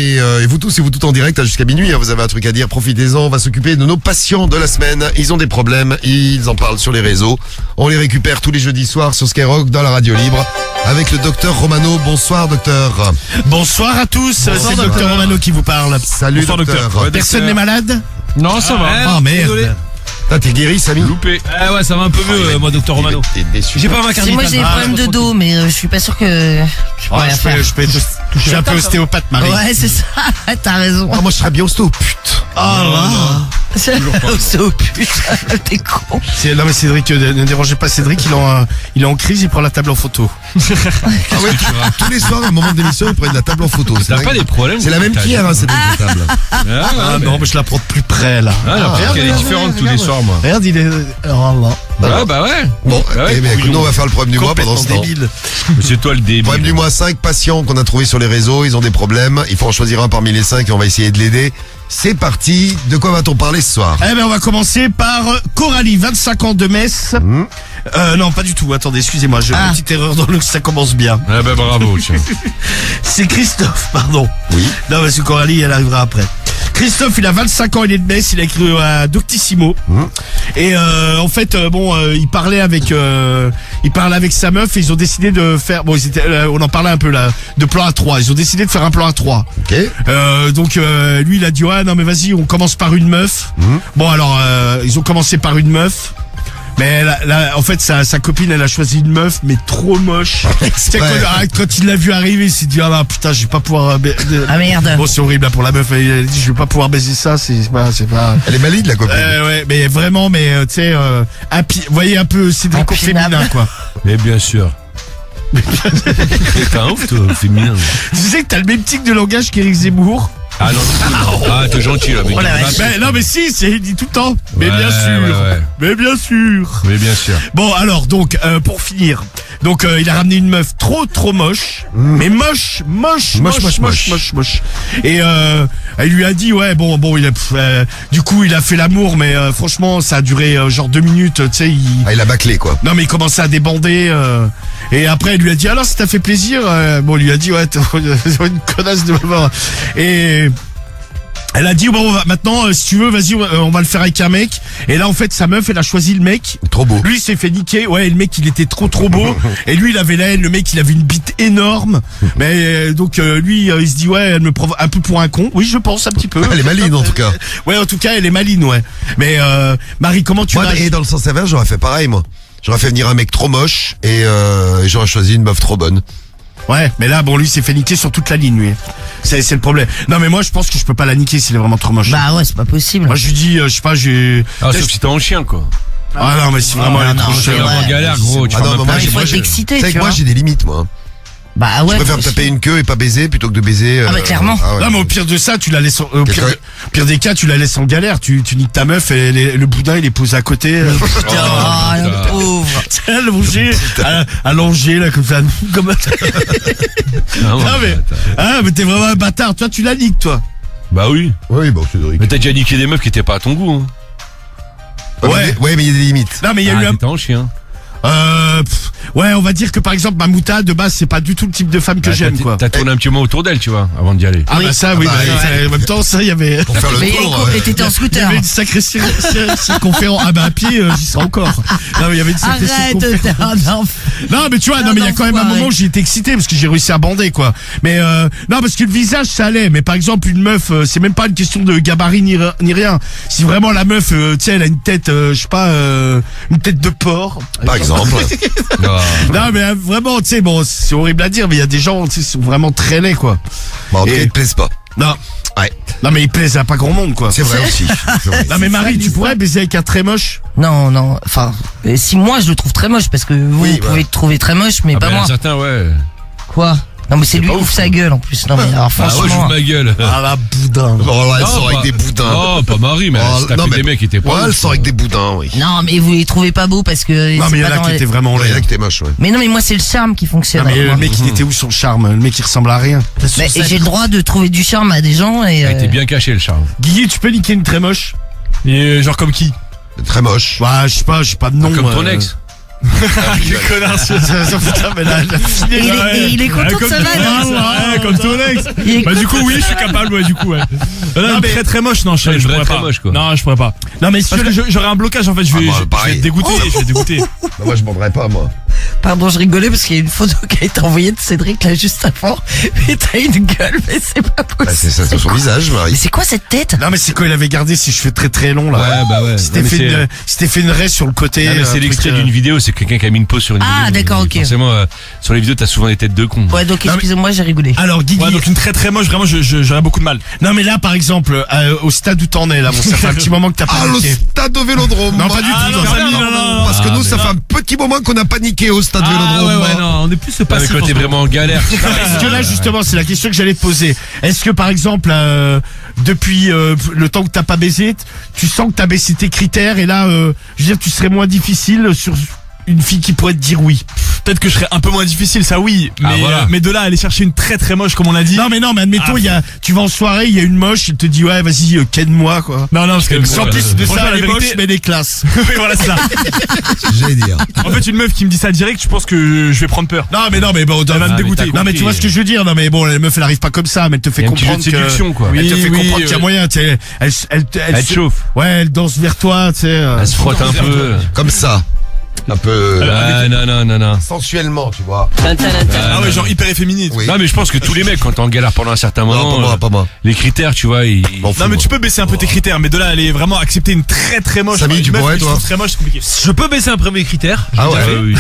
et vous tous et vous toutes en direct jusqu'à minuit. Vous avez un truc à dire, profitez-en. On va s'occuper de nos patients de la semaine. Ils ont des problèmes, ils en parlent sur les réseaux. On les récupère tous les jeudis soirs sur Skyrock dans la radio libre avec le docteur Romano. Bonsoir docteur. Bonsoir à tous, c'est le docteur Romano qui vous parle. Salut Bonsoir, docteur. Personne n'est malade? Non, ça va. Oh merde. Désolé. T'es guéri Samy? Loupé. Ouais, ça va un peu mieux, moi, docteur Romano. T'es déçu. J'ai pas ma carte Si moi j'ai des vitale. problèmes de dos, mais je suis pas sûr que je pourrais rien faire. Je peux être toucher un peu ostéopathe, Marie. Ouais, c'est ça. T'as raison. Ah, moi je serais bien hosto, putain. Oh là. C'est au putain, t'es con. Non mais Cédric, ne dérangez pas Cédric, il est en crise, il prend la table en photo. Ah ouais, tous les soirs, à un moment d'émission, ils prennent la table en photo. T'as pas des problèmes? C'est la même qu'hier, hein, cette table. Ah non, mais je la prends de plus près là. Ah, l'impression qu'elle est différente tous les soirs, moi. Regarde, il est... Oh là. Ah, bah ouais. Bon, Bah ouais, eh bien, écoute, couillon. nous on va faire le problème du mois pendant ce temps. débile. C'est toi le débile. Problème du mois, 5 patients qu'on a trouvés sur les réseaux, ils ont des problèmes. Il faut en choisir un parmi les 5 et on va essayer de l'aider. C'est parti. De quoi va-t-on parler ce soir? Eh ben on va commencer par Coralie, 25 ans de Metz. Non, pas du tout. Attendez, excusez-moi, j'ai une petite erreur dans le ça commence bien. Ah bah bravo, tiens. C'est Christophe, pardon. Oui. Non, parce que Coralie, elle arrivera après. Christophe, il a 25 ans, il est de Metz, il a écrit à Doctissimo. Et en fait, il parlait avec sa meuf et ils ont décidé de faire. Bon, on en parlait un peu là, de plan A3. Ils ont décidé de faire un plan A3. Ok. Donc lui, il a dit ouais, non mais vas-y, on commence par une meuf. Bon alors, ils ont commencé par une meuf. Mais là, en fait, sa copine, elle a choisi une meuf, mais trop moche. C'est quand il l'a vu arriver, il s'est dit, ah bah, putain, je vais pas pouvoir... Ah merde. Bon, c'est horrible, là, pour la meuf, elle a dit, je vais pas pouvoir baiser ça, c'est pas... Elle est maligne, la copine. Ouais, mais vraiment, mais, tu sais, vous voyez un peu Cédric au Impinable. féminin, quoi. Mais bien sûr. T'es un ouf, toi, féminin. Tu sais que t'as le même tic de langage qu'Éric Zemmour. Ah non, ah t'es gentil là, mais Oh la vache. Non, mais si, il dit tout le temps. Mais Ouais, bien sûr. ouais. Mais bien sûr. Mais bien sûr. Bon alors donc pour finir, donc il a ramené une meuf trop moche, mais moche. Et elle lui a dit ouais bon il a du coup il a fait l'amour mais franchement ça a duré genre 2 minutes, tu sais Ah, il a bâclé, quoi. non mais il commençait à débander et après elle lui a dit alors ça t'a fait plaisir bon il lui a dit ouais t'es une connasse de mort et elle a dit bon maintenant si tu veux vas-y on va le faire avec un mec et là en fait sa meuf elle a choisi le mec Trop beau. lui il s'est fait niquer ouais le mec il était trop beau et lui il avait la haine le mec il avait une bite énorme mais donc lui il se dit ouais elle me prend un peu pour un con oui je pense un petit peu Elle est maligne, en tout cas. ouais en tout cas elle est maligne ouais mais Marie comment tu Moi, vas et dans le sens inverse, j'aurais fait pareil, moi. J'aurais fait venir un mec trop moche et j'aurais choisi une meuf trop bonne. ouais mais là bon lui il s'est fait niquer sur toute la ligne lui c'est le problème non mais moi je pense que je peux pas la niquer s'il est vraiment trop moche Bah ouais, c'est pas possible. moi je lui dis je sais pas j'ai Ah, sauf si t'es en chien, quoi. ah non mais si vraiment elle est trop non, chère. c'est vrai. En galère, gros, tu Ah vas non, même mais pas moi, il faut moi, être j'ai- excité, Tu sais tu que moi vois. j'ai des limites, moi. Bah ouais. Je préfère me taper une queue et pas baiser plutôt que de baiser. Ah bah, clairement. Ah ouais. Non mais au pire de ça tu la laisses au Quelqu'un- pire des cas tu la laisses en galère tu niques ta meuf et le boudin il est posé à côté Putain, oh, le pauvre. allongé allongé là comme ça comme Ah, ouais, non mais t'es vraiment un bâtard toi tu la niques toi Bah oui. Oui, bon, Cédric. Mais t'as déjà niqué des meufs qui étaient pas à ton goût, hein. Ouais. Ouais, mais il y a des limites. non mais il y a eu un T'étais en chien. ouais on va dire que par exemple Mamouta de base c'est pas du tout le type de femme que Bah, j'aime quoi T'as tourné un petit moment autour d'elle, tu vois, avant d'y aller. ah bah ça oui Ah bah, en même temps ça il y avait Pour faire le Mais tour. et t'étais en il y scooter. avait une sacrée circonférence. Ah bah à pied, j'y serai encore. Non mais il y avait une sacrée Arrête, circonférence. t'es un enfant. Non mais tu vois, non mais il y a quand même un moment où j'ai été excité parce que j'ai réussi à bander quoi. Mais non parce que le visage ça allait. Mais par exemple une meuf, c'est même pas une question de gabarit ni rien. Si vraiment la meuf, tu sais, elle a une tête, je sais pas, une tête de porc. Par exemple. Non mais vraiment, tu sais, bon, c'est horrible à dire, mais il y a des gens, tu sais, qui sont vraiment très laids quoi. Bon, en tout Et- cas, ils te plaisent pas. Non. Ouais. Non mais ils plaisent à pas grand monde quoi. C'est vrai aussi. C'est vrai. Non mais Marie, tu pourrais baiser avec un très moche? Non, enfin, si moi je le trouve très moche, parce que vous, Oui, vous pouvez le trouver très moche, mais Ah pas bah, moi. certains, ouais. Quoi? Non mais c'est lui pas qui ouvre ouf, sa hein. gueule en plus. Non mais alors Ah ouais, franchement. j'ouvre ma gueule. Ah la boudin. Bon, là, elle Non, sort avec pas- des boudins. Oh, pas Marie, mais Oh, elle se tapait non, mais- des mecs qui étaient pas. Ouais, elle ouf, sort avec des boudins, oui. Non mais vous les trouvez pas beaux parce que. Non c'est mais il y en pas a dans qui les- étaient vraiment Ouais, il y en a laids. qui étaient moches, ouais. Mais non mais moi c'est le charme qui fonctionne. Non mais avec le moi. mec il était où son charme? Le mec il ressemble à rien. Mais j'ai le droit de trouver du charme à des gens et. Elle était bien cachée, le charme. Guigui, tu peux niquer une très moche? Et genre comme qui? Très moche. Bah je sais pas de nom. Comme ton ex. Quel connard, putain, mais là, Et il est content de sa vanne. Ouais, comme ton ex. Il est Bah du coup oui, je suis capable, ouais, du coup ouais. Non, mais très très moche, non, je pourrais très pas. moche, quoi. Non, je pourrais pas. Non mais parce que j'aurais un blocage en fait, je vais pareil. être dégoûté, je vais être dégoûté. Bah, moi, je m'en pas, moi. Pardon, je rigolais parce qu'il y a une photo qui a été envoyée de Cédric là juste avant. Mais t'as une gueule, mais c'est pas Bah, possible. c'est ça, c'est son visage, Mais Marie. c'est quoi cette tête? Non mais c'est quand il avait gardé ses cheveux très très longs là. Ouais, bah ouais. C'était Non, mais fait une raie sur le côté. Ah, mais c'est un l'extrait truc, d'une vidéo, c'est quelqu'un qui a mis une pause sur une vidéo. Ah, d'accord, ok. Forcément, sur les vidéos, t'as souvent des têtes de cons. Ouais, donc Non, mais- excusez-moi, j'ai rigolé. Alors Guigui. Ouais, donc une très très moche, vraiment j'aurais beaucoup de mal. Non mais là par exemple, au stade où t'en es là, bon ça fait un petit moment que t'as pas Ah, le niqué. stade au Vélodrome. Non, pas du tout, non, Samy, non. Parce que Ah, nous, mais ça fait un petit moment qu'on n'a pas niqué au stade Ah Vélodrome. ouais, non, on est plus Ah, mais passif. quand t'es vraiment en galère. Est-ce que là justement c'est la question que j'allais te poser. Est-ce que par exemple depuis le temps que t'as pas baisé, tu sens que t'as baissé tes critères et là je veux dire tu serais moins difficile sur une fille qui pourrait te dire oui. Peut-être que je serais un peu moins difficile, ça oui. Mais, Ah, voilà. mais de là à aller chercher une très très moche comme on l'a dit. Non mais admettons tu vas en soirée, il y a une moche, il te dit ouais vas-y ken-moi quoi. Non, parce que En plus de franchement, ça la les vérité- moches mais des classes. Oui, voilà c'est ça. J'allais dire. En fait une meuf qui me dit ça direct, je pense que je vais prendre peur. Non mais bon Elle va me mais dégoûter. t'as non mais tu vois ce que je veux dire. Non mais bon la meuf elle arrive pas comme ça mais elle te fait Il y a un petit jeu comprendre de séduction, quoi. Elle te Oui, fait oui, comprendre qu'il y a ouais. moyen, tu sais, elle Elle te chauffe. ouais, elle danse vers toi, tu sais. Elle se frotte un peu. Comme ça. Un peu Ah, non. sensuellement, tu vois. Ah ouais, genre hyper efféminé. Oui. Non, mais je pense que tous les mecs, quand t'es en galère pendant un certain moment, Non, pas moi. les critères, tu vois, M'en fous, Non mais tu moi. peux baisser un peu tes critères, mais de là à aller vraiment accepter une très très moche. Samy, une tu meuf pourrais, que je toi trouve très moche, c'est compliqué. Je peux baisser un peu mes critères, Ah ouais. oui.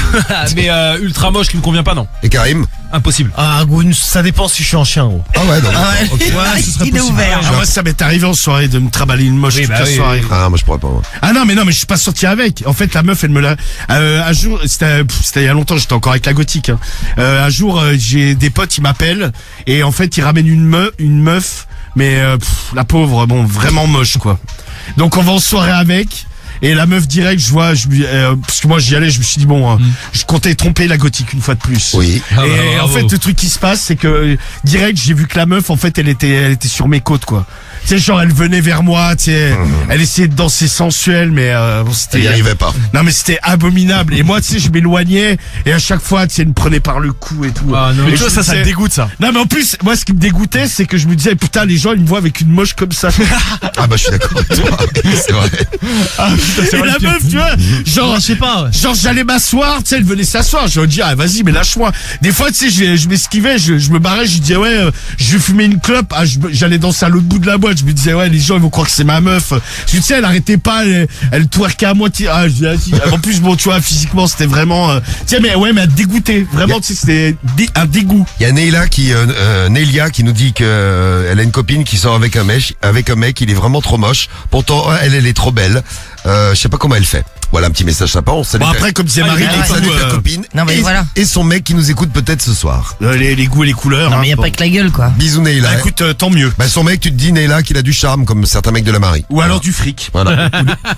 mais ultra moche qui me convient pas, non. Et Karim? Impossible. Ah, Goun, ça dépend si je suis en chien, gros. Ah ouais, non. Ah ouais, Ok. ce serait il est possible. ouvert. Ah, moi ça m'est arrivé en soirée de me travailler une moche Oui, toute bah la oui, soirée. Ah, moi je pourrais pas, moi. Ah non mais je suis pas sorti avec. En fait la meuf elle me l'a un jour c'était il y a longtemps, j'étais encore avec la gothique hein. Un jour j'ai des potes, ils m'appellent et en fait ils ramènent une meuf mais la pauvre bon vraiment moche quoi. Donc on va en soirée avec. Et la meuf direct, parce que moi j'y allais, je me suis dit bon, je comptais tromper la gothique une fois de plus. Oui. Ah, bah, Et en bravo. fait le truc qui se passe c'est que direct j'ai vu que la meuf en fait elle était sur mes côtes quoi. Tu sais genre elle venait vers moi, tu sais, elle essayait de danser sensuelle mais bon Elle c'était y arrivait pas. non mais c'était abominable et moi tu sais je m'éloignais et à chaque fois tu sais elle me prenait par le cou et tout. Ah, non. Et Mais tu je vois ça me te disais- dégoûte ça. Non mais en plus moi ce qui me dégoûtait c'est que je me disais putain les gens ils me voient avec une moche comme ça. Ah bah je suis d'accord avec toi. C'est vrai. Et la meuf tu vois genre Je sais pas, ouais. genre j'allais m'asseoir, tu sais, elle venait s'asseoir, je lui dis ah vas-y mais lâche-moi. Des fois tu sais je m'esquivais, je me barrais, je disais ouais je vais fumer une clope, j'allais danser à l'autre bout de la boîte, je me disais ouais les gens ils vont croire que c'est ma meuf. Parce que, tu sais elle arrêtait pas, elle twerkait à moitié. Ah je dis vas-y. En plus bon tu vois physiquement c'était vraiment tiens mais ouais mais elle dégoûtait, vraiment tu sais c'était un dégoût. Il y a Nelia qui nous dit que elle a une copine qui sort avec un mec, il est vraiment trop moche. Pourtant, elle est trop belle. Je sais pas comment elle fait. Voilà un petit message sympa. On salue Bon après comme disait Marie ouais, les salut goûts, ta copine Non, mais et, voilà. et son mec qui nous écoute peut-être ce soir. les goûts et les couleurs. Non, hein, mais y a bon. pas que la gueule, quoi. Bisous Neila. Bah, écoute tant mieux. Bah, son mec, tu te dis Neila qu'il a du charme comme certains mecs de la Marie. Ou alors du fric. Voilà.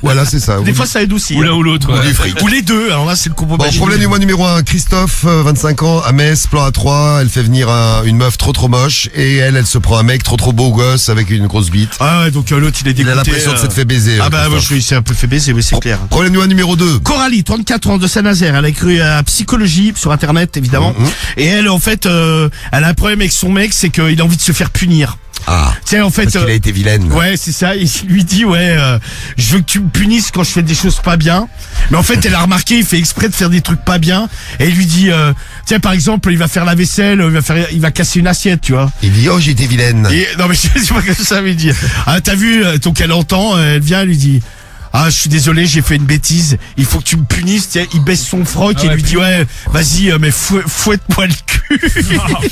Voilà, c'est ça. Des fois ça aide aussi. Ou l'un hein. ou l'autre. Ou ouais. du fric. Ou les deux, alors là c'est le combo Bon, magique. problème numéro 1, Christophe, 25 ans, à Metz, plan A3, elle fait venir une meuf trop moche et elle se prend un mec trop beau gosse avec une grosse bite. Ah ouais donc l'autre il est dégoûté. Il a l'impression de s'être fait baiser. Ah bah moi Christophe. je suis un peu fait baiser, oui c'est clair. Problème numéro 2. Coralie, 34 ans de Saint-Nazaire, elle a cru à psychologie sur internet évidemment. Et elle en fait, elle a un problème avec son mec, c'est qu'il a envie de se faire punir. Ah, Tiens en fait, parce qu'il a été vilaine. ouais c'est ça, il lui dit ouais, je veux que tu me punisses quand je fais des choses pas bien. Mais en fait elle a remarqué, il fait exprès de faire des trucs pas bien et il lui dit, tiens par exemple il va faire la vaisselle, il va casser une assiette tu vois. Il dit, oh, j'ai été vilaine. Et, non mais c'est pas comme ça, mais il dit, ah t'as vu, donc elle entend, elle vient, elle lui dit, ah je suis désolé j'ai fait une bêtise, il faut que tu me punisses. Tiens, il baisse son froc et ouais, lui dit ouais vas-y mais fouette-moi le cul.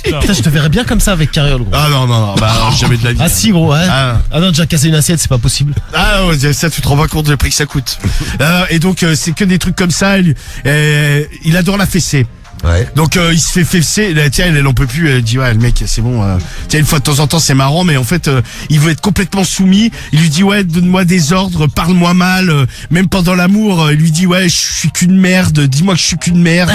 Putain, je te verrais bien comme ça avec Carriole, gros. Ah non bah jamais de la vie. Ah si, gros, ouais. Ah. Ah non, déjà casser une assiette, c'est pas possible. Ah ouais, ça tu te rends pas compte du prix que ça coûte. Et donc c'est que des trucs comme ça, il adore la fessée. Ouais. Donc il se fait fesser, tiens elle en peut plus, elle dit ouais le mec c'est bon, tiens une fois de temps en temps c'est marrant mais en fait il veut être complètement soumis, il lui dit ouais donne-moi des ordres, parle-moi mal, même pendant l'amour il lui dit ouais je suis qu'une merde, dis-moi que je suis qu'une merde.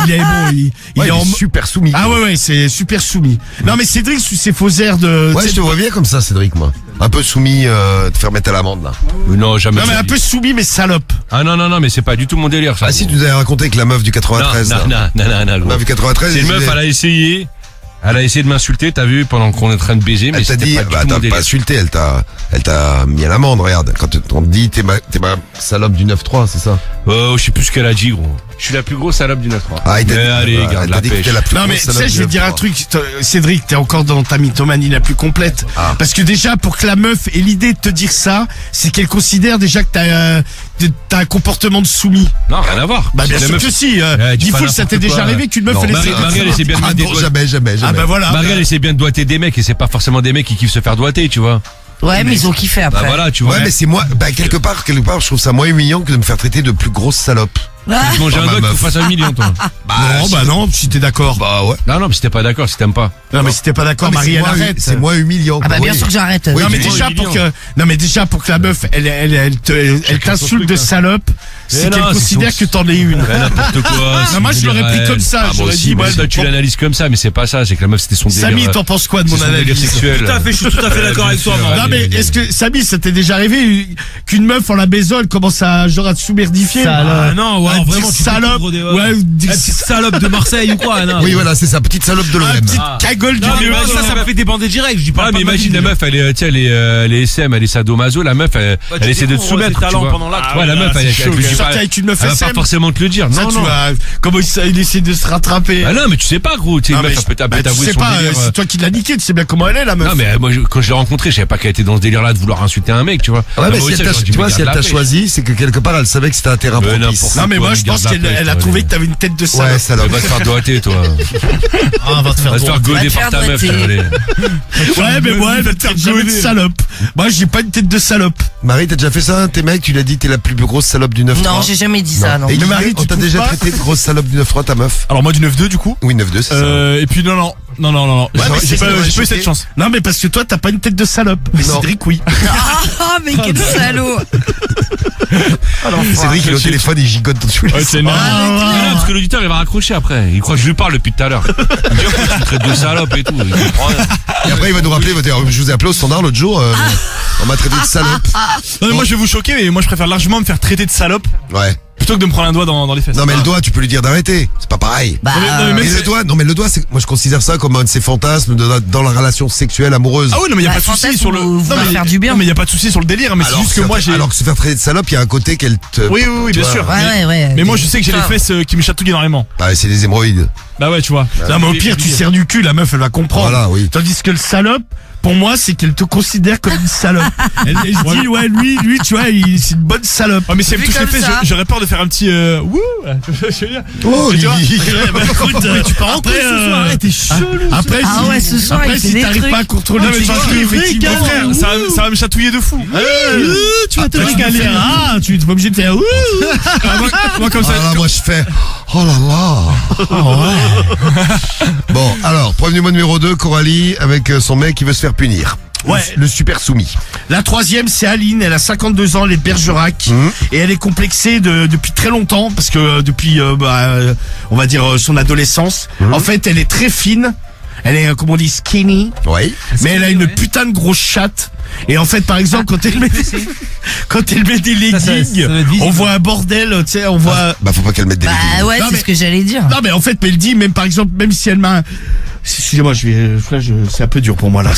Il est bon, il Ouais, est en super soumis. ah ouais c'est super soumis. Non mais Cédric sous ses faux airs de Ouais, je te vois bien comme ça, Cédric, moi. un peu soumis, te faire mettre à l'amende là. Non, jamais. Non mais un peu soumis mais salope. Ah non, mais c'est pas du tout mon délire, ça. Ah si, tu nous avais raconté que la meuf du 93. non, là. La gros. meuf du 93. C'est une meuf, elle a essayé. Elle a essayé de m'insulter, t'as vu, pendant qu'on est en train de baiser, mais Elle t'a c'était dit, pas du bah tout mon t'as délire. pas insulté, elle t'a mis à l'amende, regarde. Quand on te dit t'es ma salope du 9-3, c'est ça? Oh, je sais plus ce qu'elle a dit, gros. Je suis la plus grosse salope du 9-3. Ah, il t'a Mais dit, allez, elle garde t'a la dit que pêche. t'es la plus Non grosse mais tu salope sais, du je vais te dire un 9-3. truc, Cédric, t'es encore dans ta mythomanie la plus complète. Ah. Parce que déjà, pour que la meuf ait l'idée de te dire ça, c'est qu'elle considère déjà que t'as un comportement de soumis. Non, rien à voir. Bah bien La sûr meuf- que si. dis Dis pas full, ça t'est n'importe déjà quoi. arrivé qu'une meuf Non, elle essaie. Marie, elle essaie bien de Ah mettre des non, doigts. jamais. Ah bah voilà. Marie, elle essaie bien de doigter des mecs et c'est pas forcément des mecs qui kiffent se faire doigter, tu vois. Ouais, mais ils ont kiffé Bah après. voilà, tu Ouais, vois. mais c'est moi, bah quelque part, je trouve ça moins humiliant que de me faire traiter de plus grosse salope. Ah, Tu manges Oh, un ma doigt, tu meuf. fasses 1 million, toi. Non, bah non, si t'es d'accord. Bah ouais. Non, mais si t'es pas d'accord, si t'aimes pas. Non mais si t'es pas d'accord, Non, mais Marie, elle c'est moins- arrête. C'est moins humiliant. ah bah quoi, bien oui. sûr que j'arrête. Oui, Non mais mais déjà humiliant. pour que la meuf elle t'insulte truc, de hein. salope, c'est non, qu'elle c'est considère son- que t'en es une. N'importe quoi. Non moi je l'aurais pris comme ça, Ah, moi j'aurais aussi, dit mais moi toi, tu l'analyses comme ça, mais c'est pas ça, c'est que la meuf, c'était son délire. Samy, t'en penses quoi de c'est mon son délire analyse? sexuel. Je suis tout à fait d'accord avec toi, Bien sûr. Marie. Non mais est-ce que Samy, ça t'est déjà arrivé qu'une meuf en la baisole commence à genre à te soumerdifier? Salope. Ah non, ouais, À te vraiment, dire tu salope, découvres des- ouais, dire Ah, petite salope de Marseille ou quoi, non? Oui, voilà, c'est ça, petite salope de ah, l'OM. petite cagole du Non, mais vieux. ça me fait débander direct, je dis pas. Ah, mais imagine la meuf, elle est, tu sais, elle est SM, elle est sadomaso, la meuf, elle tu essaie de te découvres soumettre, ses tu talents vois. pendant l'acte. Ouais, la meuf, elle chaud, elle te quand dit sortir pas- avec une meuf elle va pas SM. forcément te le dire. Ça, Non, tu non. vois, comment il essaie de se rattraper. Ah non, mais tu sais pas, gros, tu sais, Non, une mais meuf, elle peut bah, tu t'avouer sais son pas, délire. c'est toi qui l'as niqué, tu sais bien comment elle est la meuf. Non, mais moi, quand je l'ai rencontrée, je savais pas qu'elle était dans ce délire-là de vouloir insulter un mec, tu vois. Ouais, mais moi si aussi, elle t'a, j'aurais dit, tu vois, mais si elle garde t'a la pêche. choisi, c'est que quelque part, elle savait que c'était un terrain Mais propice. n'importe Non mais Toi, moi je garde pense la qu'elle pêche, elle a toi, trouvé allez. que t'avais une tête de Ouais, salope. Elle salope. va te faire doigter, toi. Ah, va te Elle faire va te faire droit. goder Va te par ta faire meuf, doigter. allez. Ouais mais moi elle va te faire jamais de salope. Moi j'ai pas une tête de salope. Marie, t'as déjà fait ça? Tes mecs, tu l'as dit, t'es la plus grosse salope du 9-3. Non, j'ai jamais dit ça, non. Et Mais Marie, Marie, on tu t'a trouves déjà pas traité de grosse salope du 9-3, ta meuf? Alors moi du 9-2 du coup. Oui, 9-2, c'est ça. Et puis non. Ouais, mais J'ai c'est pas vrai, j'ai pas eu choqué. cette chance. Non mais parce que toi t'as pas une tête de salope. Mais Non. Cédric oui. Ah, mais quel salaud. Cédric, il est au téléphone, il gigote dans tous les Ouais, sens. c'est énorme. Ah non, parce que l'auditeur, il va raccrocher après. Il croit que je lui parle depuis tout à l'heure. Il me dit, oh, tu me traites de salope et tout. Il comprend rien. Et après, il va nous rappeler, il va dire, je vous ai appelé au standard l'autre jour, on m'a traité de salope. Non mais moi je vais vous choquer, mais moi je préfère largement me faire traiter de salope Ouais. plutôt que de me prendre un doigt dans les fesses. Non, mais le doigt, tu peux lui dire d'arrêter. C'est pas pareil. Bah, non, mais Mais même le doigt, non, mais le doigt, moi, je considère ça comme un de ces fantasmes dans la relation sexuelle amoureuse. Ah oui, non mais y a Bah, pas de souci fantasme sur le. ou vouloir mais- faire du bien. Non mais y a pas de souci sur le délire, mais c'est juste que moi j'ai. Alors que se faire traiter de salope, il y a un côté qu'elle te. Oui, tu bien vois. sûr. ouais. Mais moi je sais que j'ai les fesses qui me chatouillent énormément. Bah, c'est des hémorroïdes. Bah ouais, tu vois. Non mais au pire tu serres du cul, la meuf elle va comprendre. Voilà, oui. Tandis que le salope, pour moi c'est qu'elle te considère comme une salope. Elle se dit ouais lui tu vois c'est une bonne salope. Ah mais si elle me Vu touche les comme fesses, ça. j'aurais peur de faire un petit wouh. Je veux dire. Oh, Mais tu vois, Bah, écoute, tu pars en couille ce soir, t'es chelou. Après, Ah si- ouais, ce soir, après, il fait si des t'arrives trucs. pas à contrôler Non, mais tes tu vois, envies, effectivement, Mon frère, ça va me chatouiller de fou. tu vas te régaler. Ah, tu es pas obligé de faire ouh. Moi comme ça. Ah là, moi je fais oh là là. Bon, alors, prévenu numéro 2, Coralie avec son mec qui veut se faire punir. Ouais. Le super soumis. La troisième, c'est Aline. Elle a 52 ans, elle est de Bergerac. Et elle est complexée depuis très longtemps, parce que depuis, on va dire, son adolescence. En fait, elle est très fine. Elle est, comme on dit, skinny. Oui. Mais elle a une putain de grosse chatte. Et en fait, par exemple, quand elle met des leggings, on voit un bordel, tu sais, on voit... Bah, faut pas qu'elle mette des leggings. Bah ouais, Non, c'est mais- ce que j'allais dire. Non, mais en fait, mais elle dit, même par exemple, même si elle m'a... Excusez-moi, c'est un peu dur pour moi, là.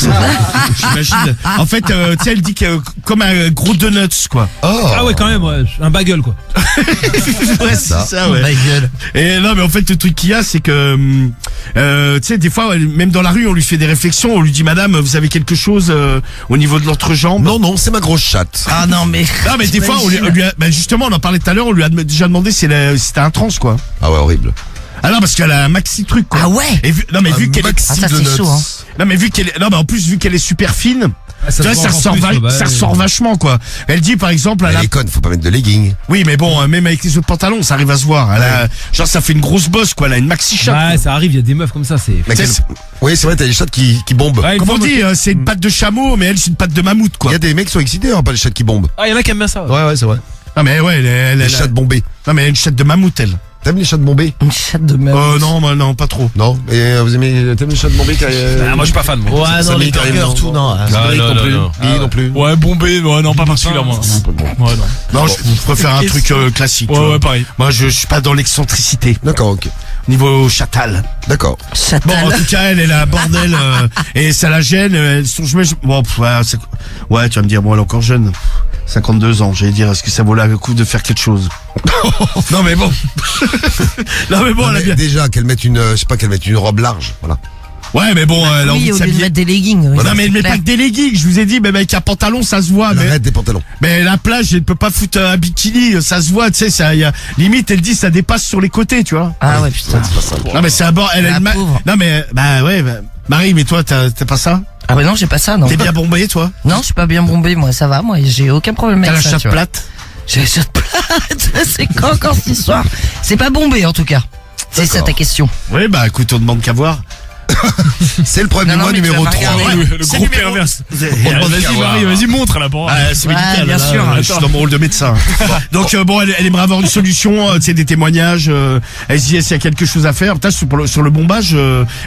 J'imagine. En fait, tu sais, elle dit que, comme un gros donuts, quoi. Oh. Ah ouais, quand même, ouais. Un bagel quoi. Ouais, c'est ça, ouais. Ma gueule. Et non, mais en fait, le truc qu'il y a, c'est que, tu sais, des fois, même dans la rue, on lui fait des réflexions, on lui dit, madame, vous avez quelque chose au niveau de l'entrejambe? Non, c'est ma grosse chatte. Ah non, mais. Non, mais des fois, on lui a, ben justement, on en parlait tout à l'heure, on lui a déjà demandé si c'était un trans, quoi. Ah ouais, horrible. Ah non, parce qu'elle a un maxi truc, quoi. Ah ouais. Et non, mais vu Un qu'elle est, maxi Ah, ça, c'est donuts. chaud, hein. non, mais vu qu'elle est, non, mais en plus, vu qu'elle est super fine, tu vois, ça ressort vachement, quoi. Elle dit, par exemple, Elle est conne, faut pas mettre de leggings. oui, mais bon, même avec les autres pantalons, ça arrive à se voir. Elle a, genre, ça fait une grosse bosse, quoi. Elle a une maxi chatte. Ouais, ça arrive, il y a des meufs comme ça, c'est. Mais C'est- oui, c'est vrai, t'as des chattes qui bombent. Ouais, Comme on dit, c'est une patte de chameau, mais elle, c'est une patte de mammouth, Il quoi. y a des mecs qui sont excités, hein, pas les chattes qui bombent. Ah, il y en a qui aiment bien ça. Ouais, c'est vrai. Non, mais ouais, Les chattes bombées. non, mais elle a une chatte de mammouth, elle. T'aimes les chats de Bombay? Une chatte de merde. Non, moi, non, pas trop. Non. Et vous aimez, t'aimes les chats de Bombay Ah, moi je suis pas fan, moi. Ouais, ça non, les m'étonne, burgers, non. tout, non. Ah, non, non, non. Non plus. Ouais, Bombay, ouais, non, pas particulièrement. Ouais, non. Non, je préfère un truc classique. tu Ouais, vois. ouais, pareil. Moi, je suis pas dans l'excentricité. D'accord, ok. Niveau chatal. D'accord. Bon, Chatal. en tout cas, elle est là, bordel, et ça la gêne. Elles sont, bon, ouais, tu vas me dire, bon, elle est encore jeune. 52 ans, j'allais dire, est-ce que ça vaut le coup de faire quelque chose? Non, mais bon. Non, mais bon, Non, elle a mais bien. déjà, qu'elle mette je sais pas, qu'elle mette une robe large, voilà. Ouais, mais bon, elle a envie Oui, de au lieu de s'habiller. mettre des leggings. Oui, Non, mais elle met clair. pas que des leggings, je vous ai dit, mais avec un pantalon, ça se voit. Elle Mais, arrête des pantalons. mais la plage, elle peut pas foutre un bikini, ça se voit, tu sais, ça, limite, elle dit, ça dépasse sur les côtés, tu vois. Ah ouais, putain. C'est pas simple. Non, mais c'est un bord, elle a La une pauvre. Non, mais, bah ouais, Marie, mais toi, t'as pas ça? Ah bah non, j'ai pas ça, non. T'es bien bombé, toi? Non, je suis pas bien bombé, moi, ça va, moi, j'ai aucun problème T'as avec la ça. chatte tu vois. plate? J'ai la chatte plate. C'est quoi encore cette histoire? C'est pas bombé, en tout cas. C'est ça D'accord. ta question. Oui, bah écoute, on demande qu'à voir. C'est le problème Non, du non, mois mais tu numéro vas pas 3. regarder. Le C'est gros numéro- perverse. demande Vas-y, qu'à voir. Marie, vas-y, montre là-bas. Ah, c'est Ouais, médical, bien là, sûr. je suis dans mon rôle de médecin. Donc bon, elle aimerait avoir une solution, tu sais, des témoignages. Elle se dit s'il y a quelque chose à faire. Putain, sur le bombage,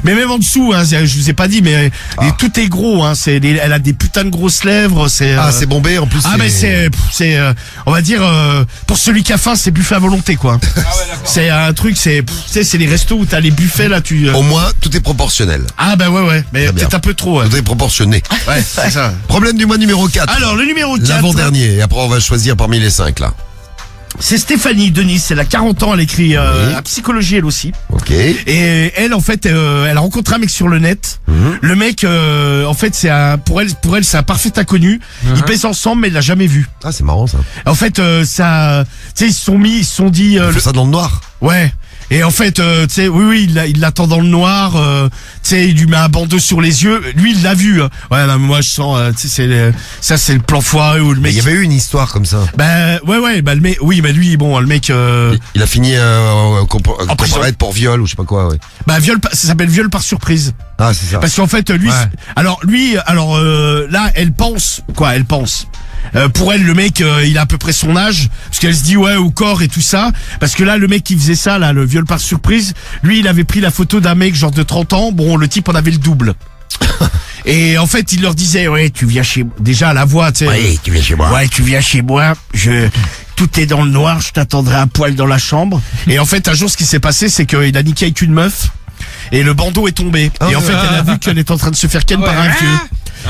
mais même en dessous, hein, je vous ai pas dit, mais tout est gros. Hein, elle a des putains de grosses lèvres. Ah, c'est bombé, en plus. Ah mais c'est on va dire pour celui qui a faim, c'est buffet à volonté quoi. C'est un truc, tu sais, c'est les restos où t'as les buffets là, Au moins, tout est proportionnel. Ah bah ouais, mais Très bien. peut-être un peu trop. Ouais, Tout est proportionné. ouais c'est ça. Problème du mois numéro 4. Alors le numéro 4, L'avant-dernier. Et après, on va choisir parmi les 5, là. c'est Stéphanie Denis, elle a 40 ans, elle écrit la psychologie elle aussi. Ok. Et elle en fait, elle a rencontré un mec sur le net. Le mec, en fait, pour elle, c'est un parfait inconnu. Ils pèsent ensemble, mais il l'a jamais vu. Ah, c'est marrant, ça. En fait, ça, tu sais, ils se sont dit, On fait ça dans le noir. ouais. Et en fait, tu sais, oui, il l'attend dans le noir. Tu sais, il lui met un bandeau sur les yeux. Lui, il l'a vu. Hein. Ouais, non, mais moi, je sens, tu sais, ça, c'est le plan foiré où le Mais mec. il y avait eu une histoire comme ça. Bah, ouais, bah le mec, oui, bah lui, bon, le mec, Il a fini comparaître pour viol ou je sais pas quoi, ouais. bah ça s'appelle viol par surprise. Ah, c'est ça. Parce qu'en fait, lui, Ouais. là, elle pense. Pour elle, le mec, il a à peu près son âge, parce qu'elle se dit ouais au corps et tout ça. Parce que là, le mec qui faisait ça, là, le viol par surprise, lui, il avait pris la photo d'un mec genre de 30 ans. Bon, le type en avait le double. Et en fait, il leur disait ouais, tu viens chez déjà à la voix, tu sais. Oui, tu viens chez moi. Ouais, tu viens chez moi. Tout est dans le noir. Je t'attendrai à poil dans la chambre. Et en fait, un jour, ce qui s'est passé, c'est qu'il a niqué avec une meuf. Et le bandeau est tombé. Et en fait, elle a vu qu'elle est en train de se faire ken par un vieux.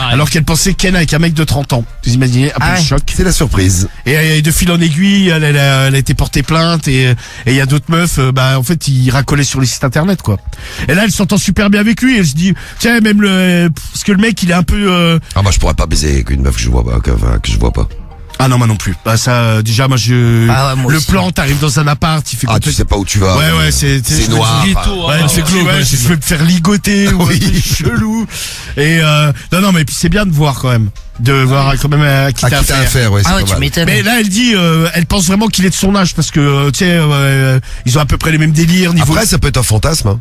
Alors qu'elle pensait ken avec un mec de 30 ans. Vous imaginez un peu Ah le ouais. choc. C'est la surprise. Et de fil en aiguille, elle a été portée plainte et il y a d'autres meufs, bah en fait ils racolaient sur les sites internet quoi. Et là elle s'entend super bien avec lui. Elle se dit tiens même parce que le mec il est un peu Ah, moi, je pourrais pas baiser avec une meuf que je vois pas, que je vois pas. ah non moi non plus. Bah ça déjà moi Ah ouais, moi le aussi. plan t'arrives dans un appart, il fait Ah, tu sais pas où tu vas. Ouais, c'est C'est noir. Ouais, c'est glauque, ouais, je vais me faire ligoter ou Oui. un truc chelou. Et non mais puis c'est bien de voir quand même, de voir quand même à qui Ah, t'as qui t'a affaire. affaire, ouais, c'est Ah ouais, pas tu mal. m'étonnes. Mais là, elle dit, elle pense vraiment qu'il est de son âge parce que tu sais, ils ont à peu près les mêmes délires niveau. Après, ça peut être un fantasme, hein.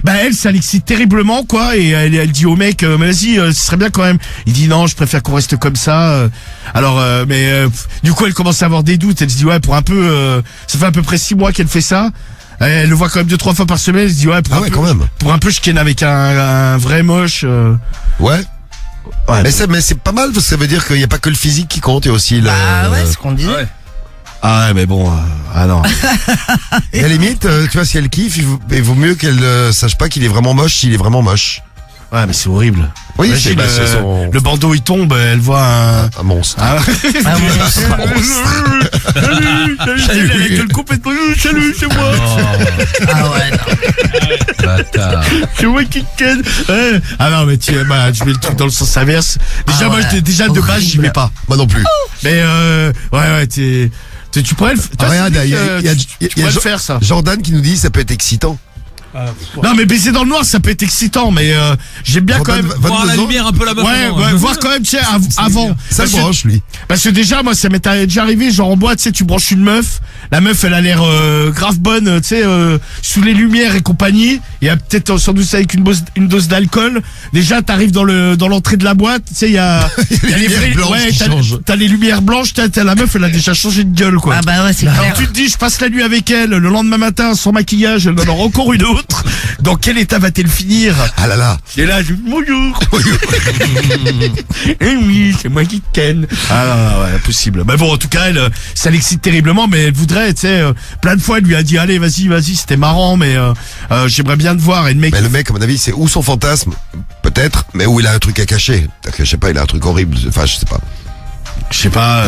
Bah elle, ça l'excite terriblement quoi, et elle dit au mec, mais vas-y, ce serait bien quand même. Il dit non, je préfère qu'on reste comme ça. Alors, du coup, elle commence à avoir des doutes. Elle se dit ouais, pour un peu, ça fait à peu près 6 mois qu'elle fait ça. Elle le voit quand même 2-3 fois par semaine. Elle se dit ouais, Ah ouais, quand même. pour un peu, je ken avec un vrai moche. Ouais. Ouais. Mais c'est pas mal, parce que ça veut dire qu'il n'y a pas que le physique qui compte, il y a aussi le... Ah ouais, c'est ce qu'on disait. Ouais. Ah ouais, mais bon, ah non. Et à la limite, tu vois, si elle kiffe, il vaut mieux qu'elle sache pas qu'il est vraiment moche s'il est vraiment moche. Ouais, mais c'est horrible. Oui, Imagine, c'est son... le bandeau il tombe, elle voit un monstre. Ah, Ah, ouais. salut, elle a la gueule complètement. Salut, c'est moi. Ah ouais, non. Bâtard. C'est moi qui ken. Ouais. Ah non, mais tu, bah, je mets le truc dans le sens inverse. Déjà, Ah moi, ouais. déjà de base, j'y Horrible. vais pas. Moi non plus. Mais ouais, tu pourrais le faire. Ah, regarde, il y a tu pourrais le faire ça. Jordan qui nous dit ça peut être excitant. Non, mais baiser dans le noir, ça peut être excitant, mais j'aime bien quand Jordan, même. 22 Voir la ans, lumière un peu là-bas. Ouais, voir quand même, tu sais, avant. ça Parce le que- branche, lui. Parce que déjà, moi, ça m'est déjà arrivé, genre en boîte, tu sais, tu branches une meuf, la meuf, elle a l'air grave bonne, tu sais, sous les lumières et compagnie, il y a peut-être sans doute avec une dose d'alcool. Déjà, t'arrives dans l'entrée de la boîte, tu sais, il y a les lumières blanches qui changent. t'as les lumières blanches, t'as la meuf, elle a déjà changé de gueule, quoi. Ah bah ouais, c'est Alors clair. tu te dis, je passe la nuit avec elle, le lendemain matin, sans maquillage, elle en aura encore une autre. Dans quel état va-t-elle finir? Ah là là. Et là, je dis, bonjour. Eh oui, c'est moi qui ken. Ah non, ouais, impossible. Mais bon, en tout cas, elle, ça l'excite terriblement, mais elle voudrait, tu sais, plein de fois, elle lui a dit, allez, vas-y, c'était marrant, mais j'aimerais bien te voir. Et le mec, Mais le mec, à mon avis, c'est où son fantasme, peut-être, mais où il a un truc à cacher. Peut-être que, je sais pas, il a un truc horrible. Enfin, je sais pas. je sais pas.